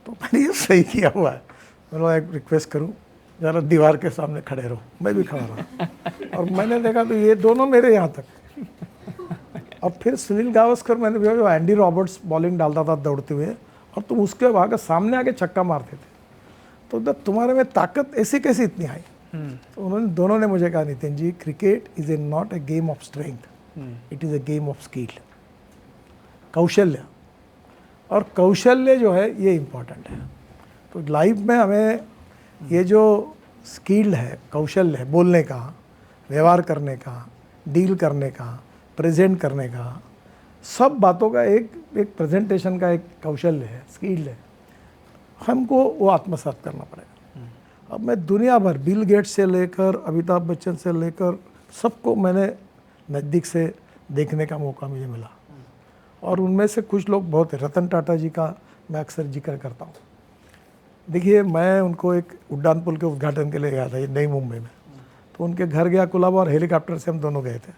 तो मैंने ये सही किया हुआ है, मैं एक रिक्वेस्ट करूँ ज़रा दीवार के सामने खड़े रहो। मैं भी खड़ा रहा और मैंने देखा तो ये दोनों मेरे यहाँ तक। और फिर सुनील गावस्कर मैंने भी, जो एंडी रॉबर्ट्स बॉलिंग डालता था दौड़ते हुए और तुम उसके आगे सामने आके छक्का मारते थे, तो तुम्हारे में ताकत ऐसी कैसी इतनी आई? तो उन्होंने दोनों ने मुझे कहा, Nitin ji, cricket is not a game of strength, it is a game of skill, कौशल्य। और कौशल्य जो है ये इम्पोर्टेंट है। तो लाइफ में हमें ये जो स्किल है, कौशल्य है, बोलने का, व्यवहार करने का, डील करने का, प्रेजेंट करने का, सब बातों का एक प्रेजेंटेशन का एक कौशल्य है, स्किल है, हमको वो आत्मसात करना पड़ेगा। अब मैं दुनिया भर, बिल गेट्स से लेकर अमिताभ बच्चन से लेकर सबको मैंने नज़दीक से देखने का मौका मुझे मिला। और उनमें से कुछ लोग बहुत, रतन टाटा जी का मैं अक्सर जिक्र करता हूँ। देखिए, मैं उनको एक उड्डान पुल के उद्घाटन के लिए गया था, ये नई मुंबई में। तो उनके घर गया कुलाबा और हेलीकॉप्टर से हम दोनों गए थे।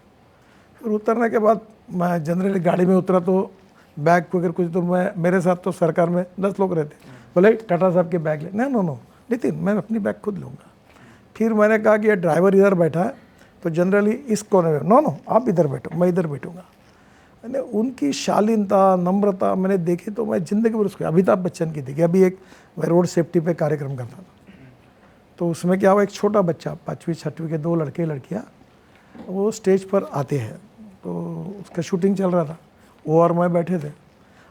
फिर उतरने के बाद मैं जनरली गाड़ी में उतरा तो बैग वगैरह कुछ, तो मैं, मेरे साथ तो सरकार में 10 लोग रहते, बोले टाटा साहब के बैग ले। नो नितिन, मैं अपनी बैग खुद लूँगा। फिर मैंने कहा कि ये ड्राइवर इधर बैठा है तो जनरली इस कोने में, नो आप इधर बैठो, मैं इधर बैठूँगा। मैंने उनकी शालीनता, नम्रता मैंने देखी तो मैं ज़िंदगी भर उसको, अमिताभ बच्चन की देखी। अभी एक मैं रोड सेफ्टी पे कार्यक्रम करता था, तो उसमें क्या हुआ, एक छोटा बच्चा 5वीं 6वीं के 2 लड़के लड़कियाँ वो स्टेज पर आते हैं, तो उसका शूटिंग चल रहा था, वो और मैं बैठे थे।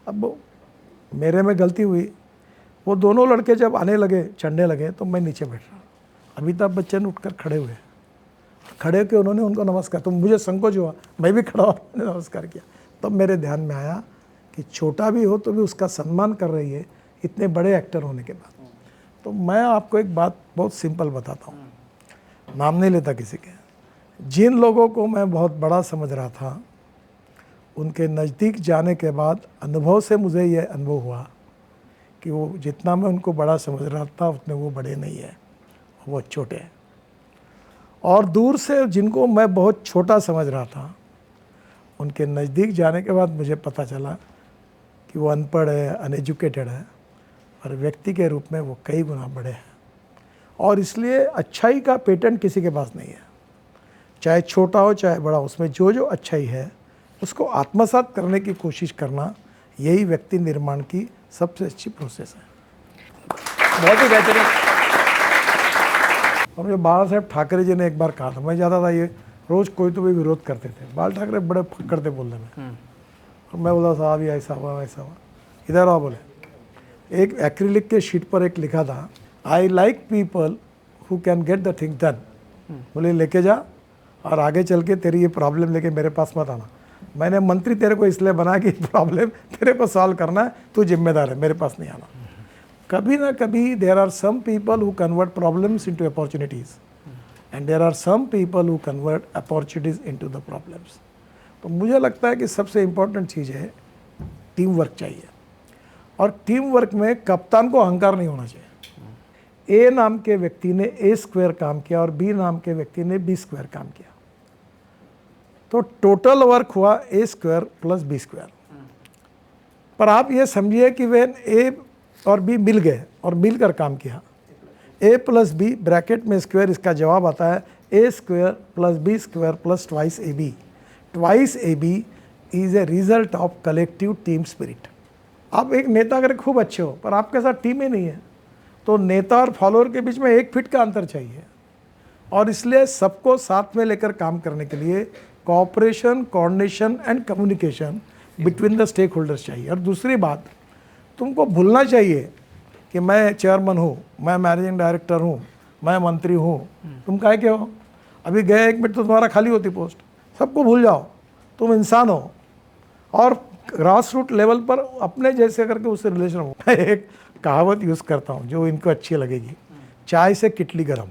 अब मेरे में गलती हुई, वो दोनों लड़के जब आने लगे, चढ़ने लगे, तो मैं नीचे बैठ रहा। अमिताभ बच्चन उठकर खड़े हुए, खड़े होकर उन्होंने उनको नमस्कार, तो मुझे संकोच हुआ, मैं भी खड़ा और मैंने नमस्कार किया। तब मेरे ध्यान में आया कि छोटा भी हो तो भी उसका सम्मान कर रही है, इतने बड़े एक्टर होने के बाद। तो मैं आपको एक बात बहुत सिंपल बताता हूँ, नाम नहीं लेता किसी के। जिन लोगों को मैं बहुत बड़ा समझ रहा था, उनके नज़दीक जाने के बाद अनुभव से मुझे ये अनुभव हुआ कि वो जितना मैं उनको बड़ा समझ रहा था उतने वो बड़े नहीं है, वो छोटे हैं। और दूर से जिनको मैं बहुत छोटा समझ रहा था, उनके नज़दीक जाने के बाद मुझे पता चला कि वो अनपढ़ है, अनएजुकेटेड है, और व्यक्ति के रूप में वो कई गुना बड़े हैं। और इसलिए अच्छाई का पेटेंट किसी के पास नहीं है, चाहे छोटा हो चाहे बड़ा, उसमें जो अच्छाई है उसको आत्मसात करने की कोशिश करना, यही व्यक्ति निर्माण की सबसे अच्छी प्रोसेस है। बहुत ही बेहतरीन। और मुझे बाला साहेब ठाकरे जी ने एक बार कहा था, मैं जाता था, ये रोज़ कोई तो भी विरोध करते थे, बाल ठाकरे बड़े फक्कड़ थे बोलने में, और मैं बोला साहब ये ऐसा हुआ वैसा हुआ, इधर आओ। बोले, एक एक्रिलिक के शीट पर एक लिखा था, I like people who can get the thing done. बोले लेके जा और आगे चल के तेरी ये प्रॉब्लम लेके मेरे पास मत आना। मैंने मंत्री तेरे को इसलिए बना कि प्रॉब्लम तेरे को सॉल्व करना है, तू जिम्मेदार है, मेरे पास नहीं आना। कभी ना कभी there are some people who convert problems into opportunities, and there are some people who convert opportunities into the problems. तो मुझे लगता है कि सबसे इम्पोर्टेंट चीज़ है टीम वर्क चाहिए, और टीम वर्क में कप्तान को अहंकार नहीं होना चाहिए। ए नाम के व्यक्ति ने ए स्क्वायर काम किया और बी नाम के व्यक्ति ने बी स्क्वायर काम किया, तो टोटल वर्क हुआ ए स्क्वायर प्लस बी स्क्वायर। पर आप ये समझिए कि वे ए और बी मिल गए और मिलकर काम किया, ए प्लस बी ब्रैकेट में स्क्वायर, इसका जवाब आता है A square plus B square plus twice A B. Twice A B is a result of collective team spirit. आप एक नेता अगर खूब अच्छे हो पर आपके साथ टीम ही नहीं है, तो नेता और फॉलोअर के बीच में 1 फीट का अंतर चाहिए, और इसलिए सबको साथ में लेकर काम करने के लिए cooperation, coordination and communication between the stakeholders चाहिए। और दूसरी बात, तुमको भूलना चाहिए कि मैं चेयरमैन हूँ, मैं मैनेजिंग डायरेक्टर हूँ, मैं मंत्री हूँ, तुम काहे के हो? अभी गए 1 मिनट तो तुम्हारा खाली होती पोस्ट, सबको भूल जाओ, तुम इंसान हो, और ग्रास रूट लेवल पर अपने जैसे करके उससे रिलेशन हो। मैं एक कहावत यूज़ करता हूँ जो इनको अच्छी लगेगी, चाय से किटली गर्म।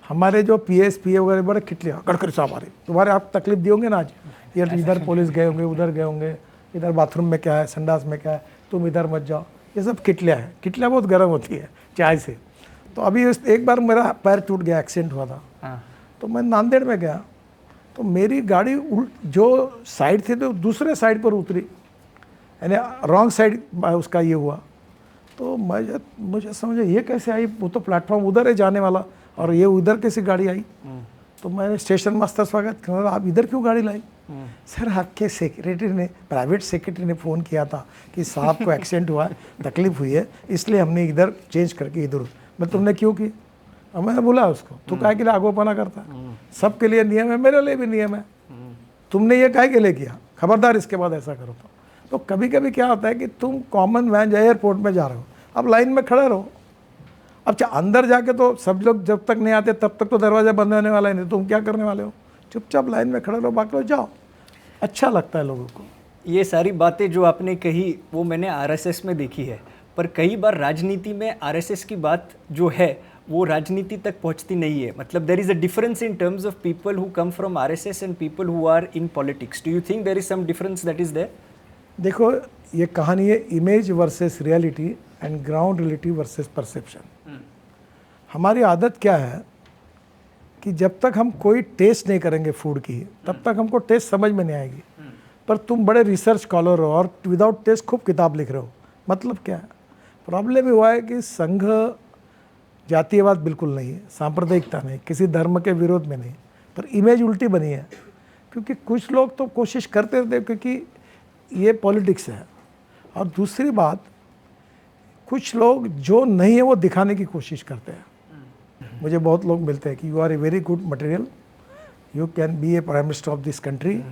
हमारे जो PS PA वगैरह बड़े किटलियाँ गड़करी साहब आ रही, तुम्हारे आप तकलीफ दी होंगे ना आज, ये इधर पुलिस गए होंगे, उधर गए होंगे, इधर बाथरूम में क्या है, संडास में क्या है, तुम इधर मत जाओ, ये सब किटलियाँ हैं। किटलियाँ बहुत गर्म होती है चाय से। तो अभी एक बार मेरा पैर टूट गया, एक्सीडेंट हुआ था, तो मैं नांदेड़ में गया, तो मेरी गाड़ी जो साइड थी तो दूसरे साइड पर उतरी, यानी रॉन्ग साइड उसका ये हुआ। तो मुझे समझा ये कैसे आई, वो तो प्लेटफॉर्म उधर है जाने वाला और ये उधर कैसी गाड़ी आई। तो मैंने स्टेशन मास्टर स्वागत किया, आप इधर क्यों गाड़ी लाई? सर आपके सेक्रेटरी ने, प्राइवेट सेक्रेटरी ने फ़ोन किया था कि साहब को एक्सीडेंट हुआ है, तकलीफ हुई है, इसलिए हमने इधर चेंज करके इधर। मैं तुमने क्यों की? और मैंने बोला उसको, तू काहे के लिए आगोपना करता? सबके लिए नियम है, मेरे लिए भी नियम है, तुमने ये काहे के लिए किया? खबरदार इसके बाद ऐसा करो। तो कभी कभी क्या होता है कि तुम कॉमन वैन एयरपोर्ट में जा रहे हो, अब लाइन में खड़े रहो। अब अंदर जाके तो सब लोग जब तक नहीं आते तब तक तो दरवाज़ा बंद होने वाला ही नहीं, तुम क्या करने वाले हो? चुपचाप लाइन में खड़े रहो, बाकी लोग जाओ, अच्छा लगता है लोगों को। ये सारी बातें जो आपने कही वो मैंने RSS में देखी है, पर कई बार राजनीति में RSS की बात जो है वो राजनीति तक पहुंचती नहीं है। मतलब there is a difference in terms of people who come from RSS and people who are in politics. Do you think there is some difference that is there? देखो, ये कहानी है image versus reality and ground reality versus perception. हमारी आदत क्या है कि जब तक हम कोई टेस्ट नहीं करेंगे फूड की, तब तक हमको टेस्ट समझ में नहीं आएगी। पर तुम बड़े रिसर्च स्कॉलर हो और विदाउट टेस्ट खूब किताब लिख रहे हो, मतलब क्या है? प्रॉब्लम हुआ है कि संघ जातीयवाद बिल्कुल नहीं है, सांप्रदायिकता नहीं, किसी धर्म के विरोध में नहीं, पर इमेज उल्टी बनी है। क्योंकि कुछ लोग तो कोशिश करते रहते, क्योंकि ये पॉलिटिक्स है। और दूसरी बात, कुछ लोग जो नहीं है वो दिखाने की कोशिश करते हैं। मुझे बहुत लोग मिलते हैं कि you are a very good material, you can be a prime minister of this country,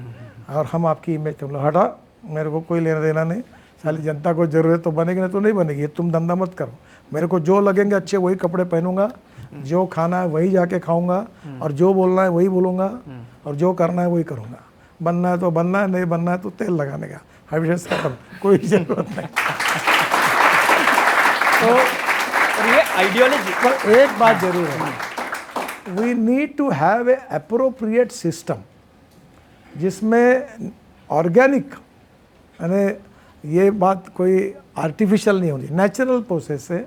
और हम आपकी इमेज, तुम हटा, मेरे को कोई लेना देना नहीं, सारी जनता को जरूरत तो बनेगी नहीं तो नहीं बनेगी, ये तुम धंधा मत करो। मेरे को जो लगेंगे अच्छे वही कपड़े पहनूंगा, जो खाना है वही जाके खाऊंगा, और जो बोलना है वही बोलूँगा, और जो करना है वही करूँगा। बनना है तो बनना है, नहीं बनना है तो तेल लगाने का, हमेशा खत्म, कोई जरूरत नहीं। तो ये आइडियोलॉजी। पर एक बात जरूर है, we need to have a appropriate system जिसमें ऑर्गेनिक, यानी ये बात कोई आर्टिफिशियल नहीं होनी, नेचुरल प्रोसेस से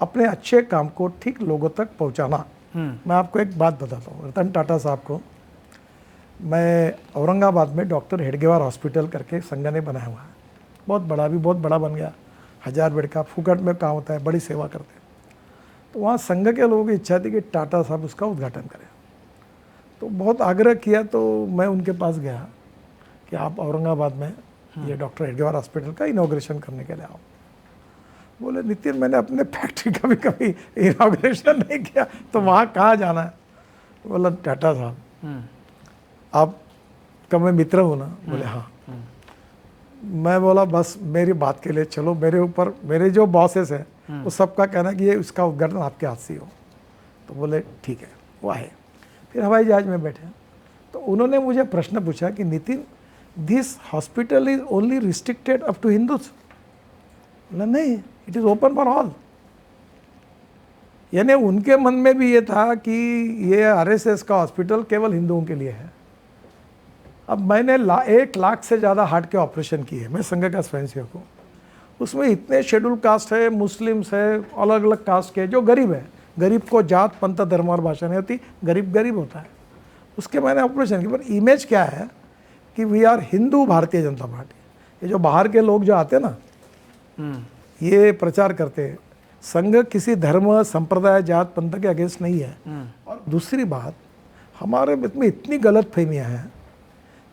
अपने अच्छे काम को ठीक लोगों तक पहुंचाना। मैं आपको एक बात बताता हूँ, रतन टाटा साहब को मैं औरंगाबाद में डॉक्टर हेडगेवार हॉस्पिटल करके संघ ने बनाया हुआ है, बहुत बड़ा, भी बहुत बड़ा बन गया, 1000 बेड का, फुकट में काम होता है, बड़ी सेवा करते हैं। तो वहाँ संघ के लोगों की इच्छा थी कि टाटा साहब उसका उद्घाटन करें। तो बहुत आग्रह किया, तो मैं उनके पास गया कि आप औरंगाबाद में ये डॉक्टर हेडगेवार हॉस्पिटल का इनॉग्रेशन करने के लिए आओ। बोले नितिन, मैंने अपने फैक्ट्री का भी कभी इनॉग्रेशन नहीं किया, तो वहाँ कहाँ जाना है? बोला टाटा साहब आप का मैं मित्र हूँ ना? बोले हाँ। मैं बोला बस मेरी बात के लिए चलो, मेरे ऊपर मेरे जो बॉसेस हैं वो सबका कहना है कि ये इसका उद्घाटन आपके हाथ से हो। तो बोले ठीक है, वो आए, फिर हवाई जहाज में बैठे। तो उन्होंने मुझे प्रश्न पूछा कि Nitin, this hospital is only restricted up to Hindus? बोला नहीं, it is open for all. यानी उनके मन में भी ये था कि ये आरएसएस का हॉस्पिटल केवल हिंदुओं के लिए है। अब मैंने 1 लाख से ज़्यादा हार्ट के ऑपरेशन किए, मैं संघ का स्वयंसेवक हूँ। उसमें इतने शेड्यूल कास्ट है, मुस्लिम्स है, अलग अलग कास्ट के, जो गरीब है, गरीब को जात पंथ धर्म और भाषा नहीं होती, गरीब गरीब होता है, उसके मैंने ऑपरेशन किए। पर इमेज क्या है कि we are Hindu Bharatiya Janata party. ये जो बाहर के लोग जो आते हैं ना, ये प्रचार करते हैं संघ किसी धर्म संप्रदाय जात पंथ के अगेंस्ट नहीं है। और दूसरी बात, हमारे में इतनी गलत फहमियाँ हैं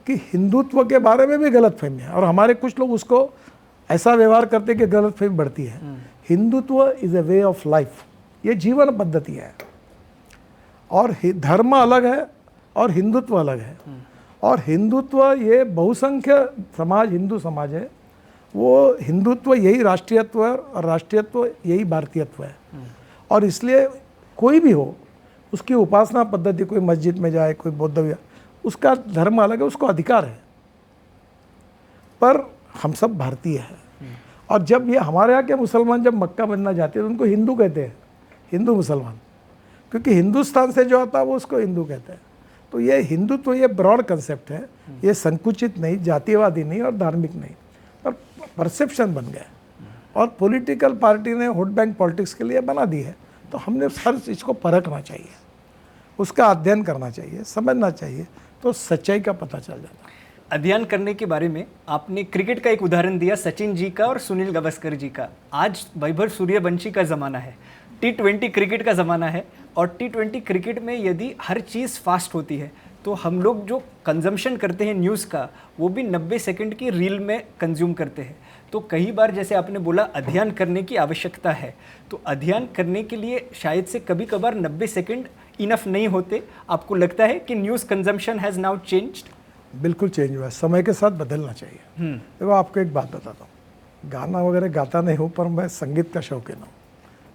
कि हिंदुत्व के बारे में भी गलत फहमियाँ, और हमारे कुछ लोग उसको ऐसा व्यवहार करते कि गलत फहमी बढ़ती है। Hindutva is a way of life, ये जीवन पद्धति है, और धर्म अलग है और हिंदुत्व अलग है। और हिंदुत्व ये बहुसंख्य समाज, हिंदू समाज है, वो हिंदुत्व यही राष्ट्रीयत्व है और राष्ट्रीयत्व यही भारतीयत्व है। और इसलिए कोई भी हो, उसकी उपासना पद्धति, कोई मस्जिद में जाए, कोई बौद्ध विहार, उसका धर्म अलग है, उसको अधिकार है, पर हम सब भारतीय हैं। और जब ये हमारे यहाँ के मुसलमान जब मक्का बनना जाते हैं तो उनको हिंदू कहते हैं, हिंदू मुसलमान, क्योंकि हिंदुस्तान से जो आता है वो उसको हिंदू कहते हैं। तो ये हिंदुत्व ये ब्रॉड कंसेप्ट है, ये संकुचित नहीं, जातिवादी नहीं और धार्मिक नहीं, पर परसेप्शन बन गया। और पॉलिटिकल पार्टी ने वोट बैंक पॉलिटिक्स के लिए बना दी है। तो हमने हर चीज़ को परखना चाहिए, उसका अध्ययन करना चाहिए, समझना चाहिए, तो सच्चाई का पता चल जाता है। अध्ययन करने के बारे में आपने क्रिकेट का एक उदाहरण दिया, सचिन जी का और सुनील गावस्कर जी का। आज वैभव सूर्यवंशी का ज़माना है, T20 क्रिकेट का ज़माना है, और T20 क्रिकेट में यदि हर चीज़ फास्ट होती है तो हम लोग जो कंजम्पशन करते हैं न्यूज़ का, वो भी 90 सेकंड की रील में कंज्यूम करते हैं। तो कई बार जैसे आपने बोला अध्ययन करने की आवश्यकता है, तो अध्ययन करने के लिए शायद से कभी कभार 90 सेकंड इनफ नहीं होते। आपको लगता है कि news consumption has now changed? बिल्कुल चेंज हुआ है, समय के साथ बदलना चाहिए। देखो आपको एक बात बताता हूँ, गाना वगैरह गाता नहीं हूँ, पर मैं संगीत का शौकीन हूँ।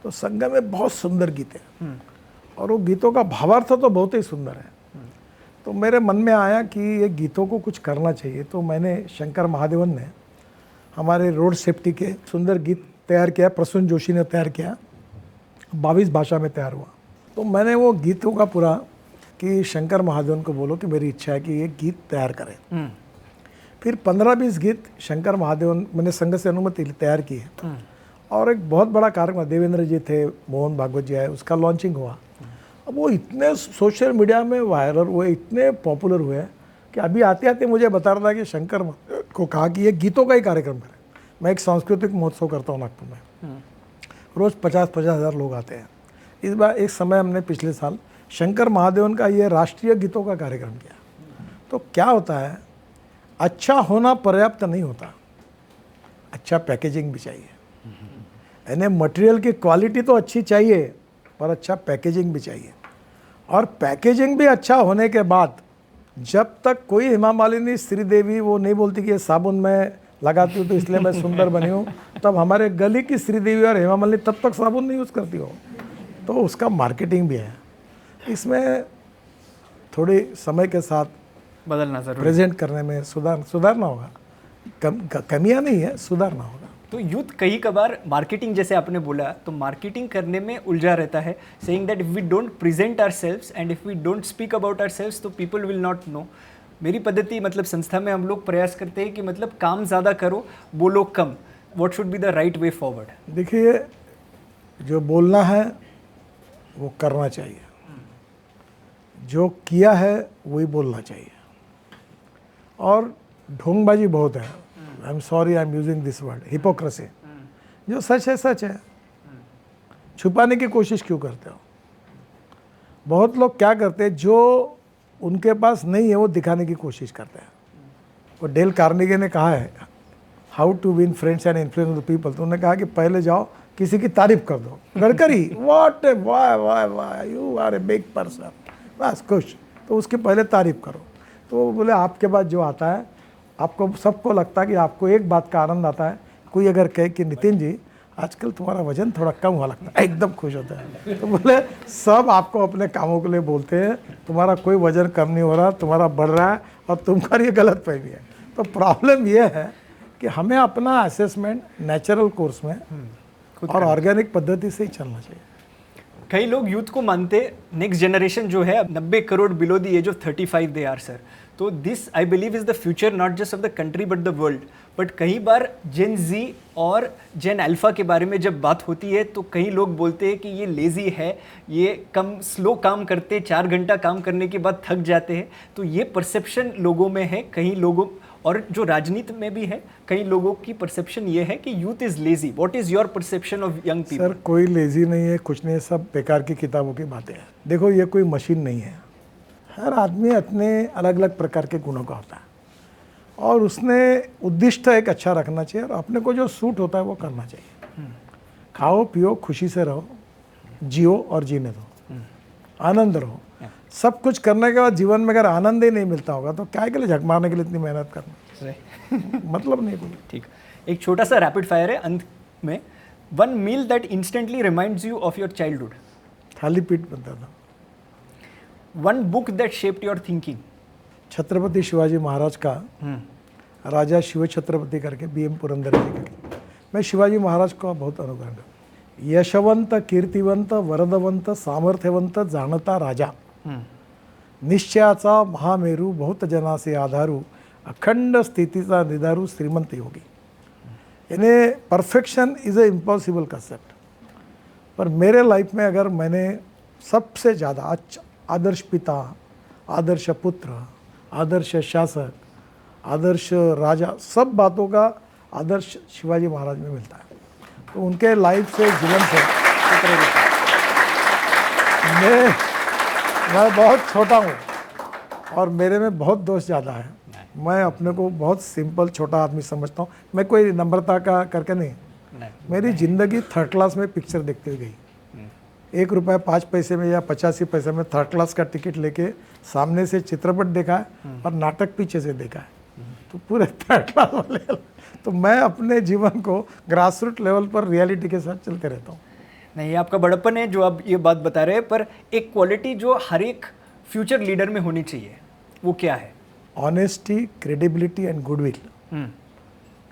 तो संगीत में बहुत सुंदर गीत हैं, और वो गीतों का भावार्थ तो बहुत ही सुंदर है। तो मेरे मन में आया कि ये गीतों को कुछ करना चाहिए। तो मैंने, शंकर महादेवन ने हमारे रोड सेफ्टी के सुंदर गीत तैयार किया, प्रसून जोशी ने तैयार किया, 22 भाषा में तैयार हुआ। तो मैंने वो गीतों का पूरा कि शंकर महादेवन को बोलो कि मेरी इच्छा है कि ये गीत तैयार करें। फिर 15-20 गीत शंकर महादेवन मैंने संघ से अनुमति तैयार की है। और एक बहुत बड़ा कार्यक्रम, देवेंद्र जी थे, मोहन भागवत जी आए, उसका लॉन्चिंग हुआ। अब वो इतने सोशल मीडिया में वायरल हुए, इतने पॉपुलर हुए कि अभी आते आते मुझे बता रहा था कि शंकर को कहा कि ये गीतों का ही कार्यक्रम करें। मैं एक सांस्कृतिक महोत्सव करता हूँ नागपुर में, रोज़ 50-50 हज़ार लोग आते हैं। इस बार एक समय हमने पिछले साल शंकर महादेवन का ये राष्ट्रीय गीतों का कार्यक्रम किया। तो क्या होता है, अच्छा होना पर्याप्त नहीं होता, अच्छा पैकेजिंग भी चाहिए। यानी मटेरियल की क्वालिटी तो अच्छी चाहिए, पर अच्छा पैकेजिंग भी चाहिए। और पैकेजिंग भी अच्छा होने के बाद जब तक कोई हेमा मालिनी, श्रीदेवी वो नहीं बोलती कि ये साबुन मैं लगाती हूँ तो इसलिए मैं सुंदर बनी हूँ, तब हमारे गली की श्रीदेवी और हेमा मालिनी तब तक साबुन नहीं यूज़ करती हो। तो उसका मार्केटिंग भी है, इसमें थोड़ी समय के साथ बदलना जरूरी, प्रेजेंट करने में सुधारना होगा। कमियां नहीं है, सुधारना होगा। तो यूथ कई कबार मार्केटिंग, जैसे आपने बोला, तो मार्केटिंग करने में उलझा रहता है, saying that if we don't present ourselves and if we don't speak about ourselves तो पीपल विल नॉट नो। मेरी पद्धति, मतलब संस्था में हम लोग प्रयास करते हैं कि मतलब काम ज़्यादा करो, बोलो कम। What should be the right way forward? देखिए, जो बोलना है वो करना चाहिए, जो किया है वही बोलना चाहिए। और ढोंगबाजी बहुत है, I am sorry I am using this word, hypocrisy. जो सच है सच है, छुपाने की कोशिश क्यों करते हो? बहुत लोग क्या करते हैं, जो उनके पास नहीं है वो दिखाने की कोशिश करते हैं। वो डेल कार्नेगी ने कहा है how to win friends and influence the people. तो उन्होंने कहा कि पहले जाओ किसी की तारीफ कर दो। Gadkari, what a why you are a big person, बस खुश, तो उसकी पहले तारीफ करो। तो वो बोले आपके बाद जो आता है, आपको सबको लगता है कि आपको एक बात का आनंद आता है, कोई अगर कहे कि नितिन जी आजकल तुम्हारा वजन थोड़ा कम हुआ लगता है, एकदम खुश होता है। तो बोले सब आपको अपने कामों के लिए बोलते हैं, तुम्हारा कोई वजन कम नहीं हो रहा, तुम्हारा बढ़ रहा है, और तुम्हारी ये गलत फहमी है। तो प्रॉब्लम ये है कि हमें अपना असेसमेंट नेचुरल कोर्स में और ऑर्गेनिक पद्धति से ही चलना चाहिए। कई लोग यूथ को मानते नेक्स्ट जनरेशन जो है 90 crore below the age of 35 they are sir. तो this I believe is the future not just of the country but the world. But कई बार जेन जी और जेन अल्फा के बारे में जब बात होती है तो कई लोग बोलते हैं कि ये लेज़ी है, ये कम स्लो काम करते, 4 घंटा काम करने के बाद थक जाते हैं। तो ये परसेप्शन लोगों में है, कई लोगों और जो राजनीति में भी है, कई लोगों की परसेप्शन ये है कि youth is lazy. What is your perception of young people? Sir कोई लेजी नहीं है, कुछ नहीं है, सब बेकार की किताबों की बातें हैं। देखो ये कोई मशीन नहीं है, हर आदमी अपने अलग अलग प्रकार के गुणों का होता है और उसने उद्दिष्ट एक अच्छा रखना चाहिए और अपने को जो सूट होता है वो करना चाहिए। खाओ पियो खुशी से रहो, जियो और जीने दो, आनंद रहो। सब कुछ करने के बाद जीवन में अगर आनंद ही नहीं मिलता होगा तो क्या के लिए झक मारने के लिए इतनी मेहनत करना? मतलब नहीं कोई। ठीक, एक छोटा सा रैपिड फायर है अंत में। One meal that instantly reminds you of your childhood. Thalipeeth बनता था। One book that shaped your thinking. Chhatrapati Shivaji Maharaj का राजा शिव छत्रपति करके BM पुरंदर जी करके, मैं शिवाजी महाराज का बहुत अनुकरण करता। यशवंत कीर्तिवंत वरदवंत सामर्थ्यवंत जाणता राजा, निश्चयाचा महामेरू बहुत जनासे आधारू, अखंड स्थितीचा निधारू श्रीमंत योगी। यानी perfection is a impossible concept, पर मेरे लाइफ में अगर मैंने सबसे ज़्यादा आदर्श पिता, आदर्श पुत्र, आदर्श शासक, आदर्श राजा, सब बातों का आदर्श शिवाजी महाराज में मिलता है। तो उनके लाइफ से, जीवन से मैं बहुत छोटा हूँ और मेरे में बहुत दोष ज़्यादा है। मैं अपने को बहुत सिंपल छोटा आदमी समझता हूँ। मैं कोई नम्रता का करके नहीं, मेरी ज़िंदगी थर्ड क्लास में पिक्चर देखते हुए गई। 1 रुपया 5 पैसे में या 85 पैसे में थर्ड क्लास का टिकट लेके सामने से चित्रपट देखा है और नाटक पीछे से देखा है। तो पूरे थर्ड क्लास वाले। तो मैं अपने जीवन को ग्रास रूट लेवल पर रियलिटी के साथ चलते रहता हूँ। नहीं, आपका बड़प्पन है जो आप ये बात बता रहे हैं, पर एक क्वालिटी जो हर एक फ्यूचर लीडर में होनी चाहिए, वो क्या है? Honesty, credibility and goodwill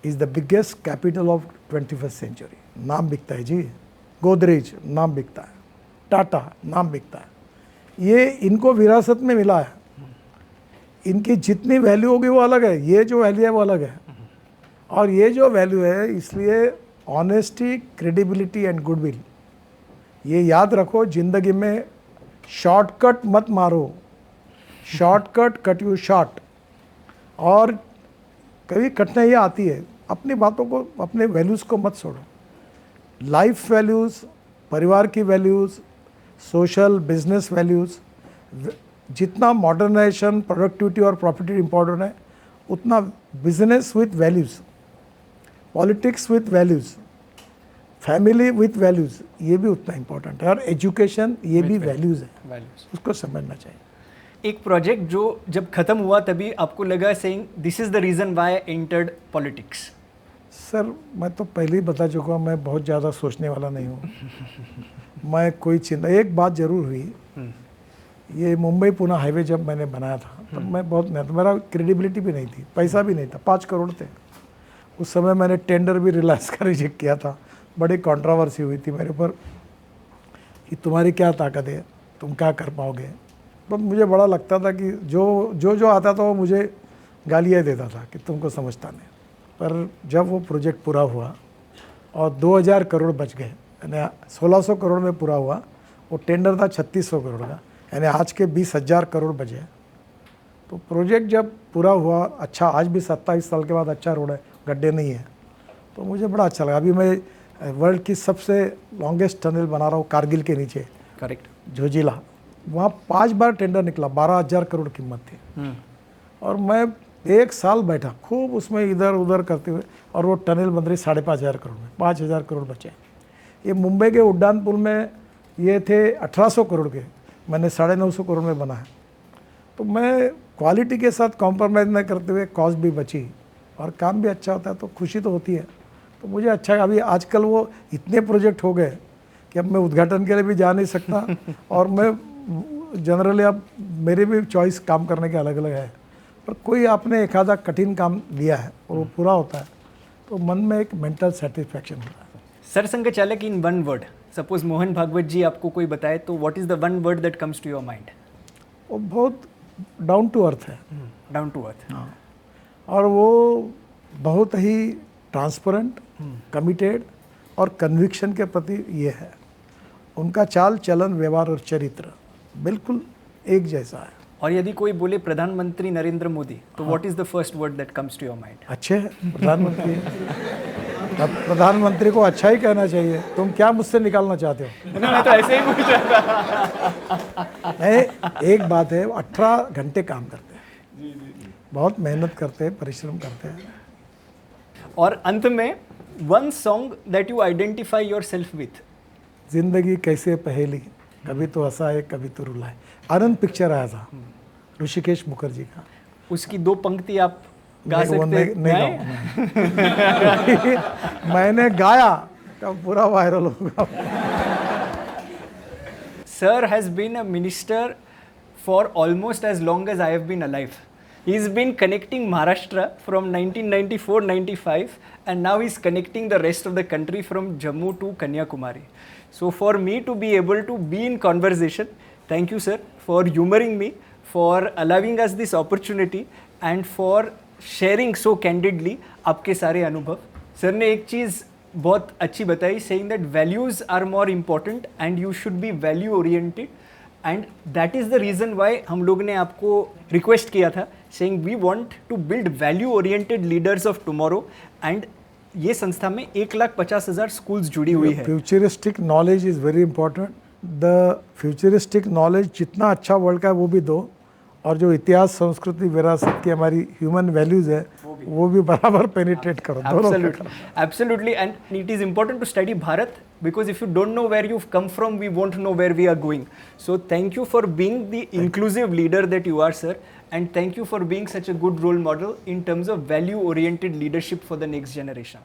is the biggest capital of 21st century. नाम बिकता है जी, गोदरेज नाम बिकता है, टाटा नाम बिकता है। ये इनको विरासत में मिला है, इनकी जितनी वैल्यू होगी वो अलग है, ये जो वैल्यू है वो अलग है। और ये जो वैल्यू है, इसलिए ऑनेस्टी, क्रेडिबिलिटी एंड गुडविल, ये याद रखो। ज़िंदगी में शॉर्टकट मत मारो, शॉर्टकट कट यू शॉर्ट। और कभी कठिनाइयाँ आती है, अपनी बातों को, अपने वैल्यूज़ को मत छोड़ो। लाइफ वैल्यूज़, परिवार की वैल्यूज़, सोशल बिजनेस वैल्यूज़, जितना मॉडर्नाइजेशन, प्रोडक्टिविटी और प्रॉफिट इम्पोर्टेंट है, उतना business with values, politics with values, family with values, ये भी उतना इम्पोर्टेंट है। और एजुकेशन ये भी वैल्यूज़ है, उसको समझना चाहिए। एक प्रोजेक्ट जो जब खत्म हुआ तभी आपको लगा saying this is the reason why I entered politics? Sir मैं तो पहले ही बता चुका हूँ, मैं बहुत ज़्यादा सोचने वाला नहीं हूँ। मैं कोई चिंता, एक बात ज़रूर हुई, ये मुंबई पुणे हाईवे जब मैंने बनाया था तब मैं बहुत मेहनत, मेरा क्रेडिबिलिटी भी नहीं थी, पैसा भी नहीं था, 5 करोड़ थे उस समय। मैंने टेंडर भी रिलायंस का रिजेक्ट किया था, बड़ी कंट्रोवर्सी हुई थी मेरे ऊपर कि तुम्हारी क्या ताकत है, तुम क्या कर पाओगे। तो मुझे बड़ा लगता था कि जो आता था वो मुझे गालियाँ देता था कि तुमको समझता नहीं। पर जब वो प्रोजेक्ट पूरा हुआ और 2000 करोड़ बच गए, यानी 1600 करोड़ में पूरा हुआ, वो टेंडर था 3600 करोड़ का, यानी आज के 20,000 करोड़ बचे। तो प्रोजेक्ट जब पूरा हुआ, अच्छा, आज भी 27 साल के बाद अच्छा रोड है, गड्ढे नहीं है, तो मुझे बड़ा अच्छा लगा। अभी मैं वर्ल्ड की सबसे लॉन्गेस्ट टनल बना रहा हूँ कारगिल के नीचे, करेक्ट, जोजिला। वहाँ 5 बार टेंडर निकला, 12,000 करोड़ कीमत थी। और मैं 1 साल बैठा खूब उसमें इधर उधर करते हुए, और वो टनल बन रही 5,500 करोड़ में, 5,000 करोड़ बचे। ये मुंबई के उड्डान पुल में ये थे 1800 करोड़ के, मैंने 950 करोड़ में बना है। तो मैं क्वालिटी के साथ कॉम्प्रोमाइज़ नहीं करते हुए, कॉस्ट भी बची और काम भी अच्छा होता है, तो खुशी तो होती है। तो मुझे अच्छा, अभी आजकल वो इतने प्रोजेक्ट हो गए कि अब मैं उद्घाटन के लिए भी जा नहीं सकता और मैं जनरली अब मेरे भी चॉइस काम करने के अलग अलग है, पर कोई आपने एक आधा कठिन काम लिया है और वो पूरा होता है तो मन में एक मेंटल सेटिस्फैक्शन होता है। सरसंघचालक इन वन वर्ड, सपोज मोहन भागवत जी आपको कोई बताए तो what is the one word that comes to your mind? वो बहुत डाउन टू अर्थ है। Down to earth. हाँ, और वो बहुत ही ट्रांसपेरेंट, कमिटेड और कन्विक्शन के प्रति ये है। उनका चाल चलन व्यवहार और चरित्र बिल्कुल एक जैसा है। और यदि कोई बोले प्रधानमंत्री नरेंद्र मोदी तो what is the first word that comes to your mind? अच्छे हैं प्रधानमंत्री। अब प्रधानमंत्री को अच्छा ही कहना चाहिए। तुम क्या मुझसे निकालना चाहते हो? मैं तो ऐसे ही पूछ रहा था। नहीं, एक बात है, वो 18 घंटे काम करते हैं, बहुत मेहनत करते हैं, परिश्रम करते हैं। और अंत में one song that you identify yourself with? जिंदगी कैसे पहेली, कभी तो हंसाए कभी तो रुलाए। आनंद पिक्चर आया था ऋषिकेश मुखर्जी का। उसकी 2 पंक्ति आप गा नहीं, वो सकते हैं? नहीं गाऊं। मैंने गाया तब पूरा वायरल होगा। Sir has been a minister for almost as long as I have been alive. He's been connecting Maharashtra from 1994-95 and now he's connecting the rest of the country from Jammu to Kanyakumari. So for me to be able to be in conversation, thank you sir for humoring me, for allowing us this opportunity and for sharing so candidly आपके सारे अनुभव। सर ने एक चीज़ बहुत अच्छी बताई, saying that values are more important and you should be value oriented and that is the reason why हम लोग ने आपको रिक्वेस्ट किया था, saying we want to build value oriented leaders of tomorrow and ये संस्था में 1,50,000 स्कूल्स जुड़ी हुई है। Futuristic knowledge is very important. The futuristic knowledge जितना अच्छा वर्ल्ड का है वो भी दो, और जो इतिहास, संस्कृति, विरासत की हमारी ह्यूमन वैल्यूज है वो भी बराबर पेनिट्रेट करो। Absolutely, and it is important to study Bharat because if you don't know where you've come from, we won't know where we are going. So thank you for being the inclusive leader that you are, sir, and thank you for being such a good role model in terms of value-oriented leadership for the next generation.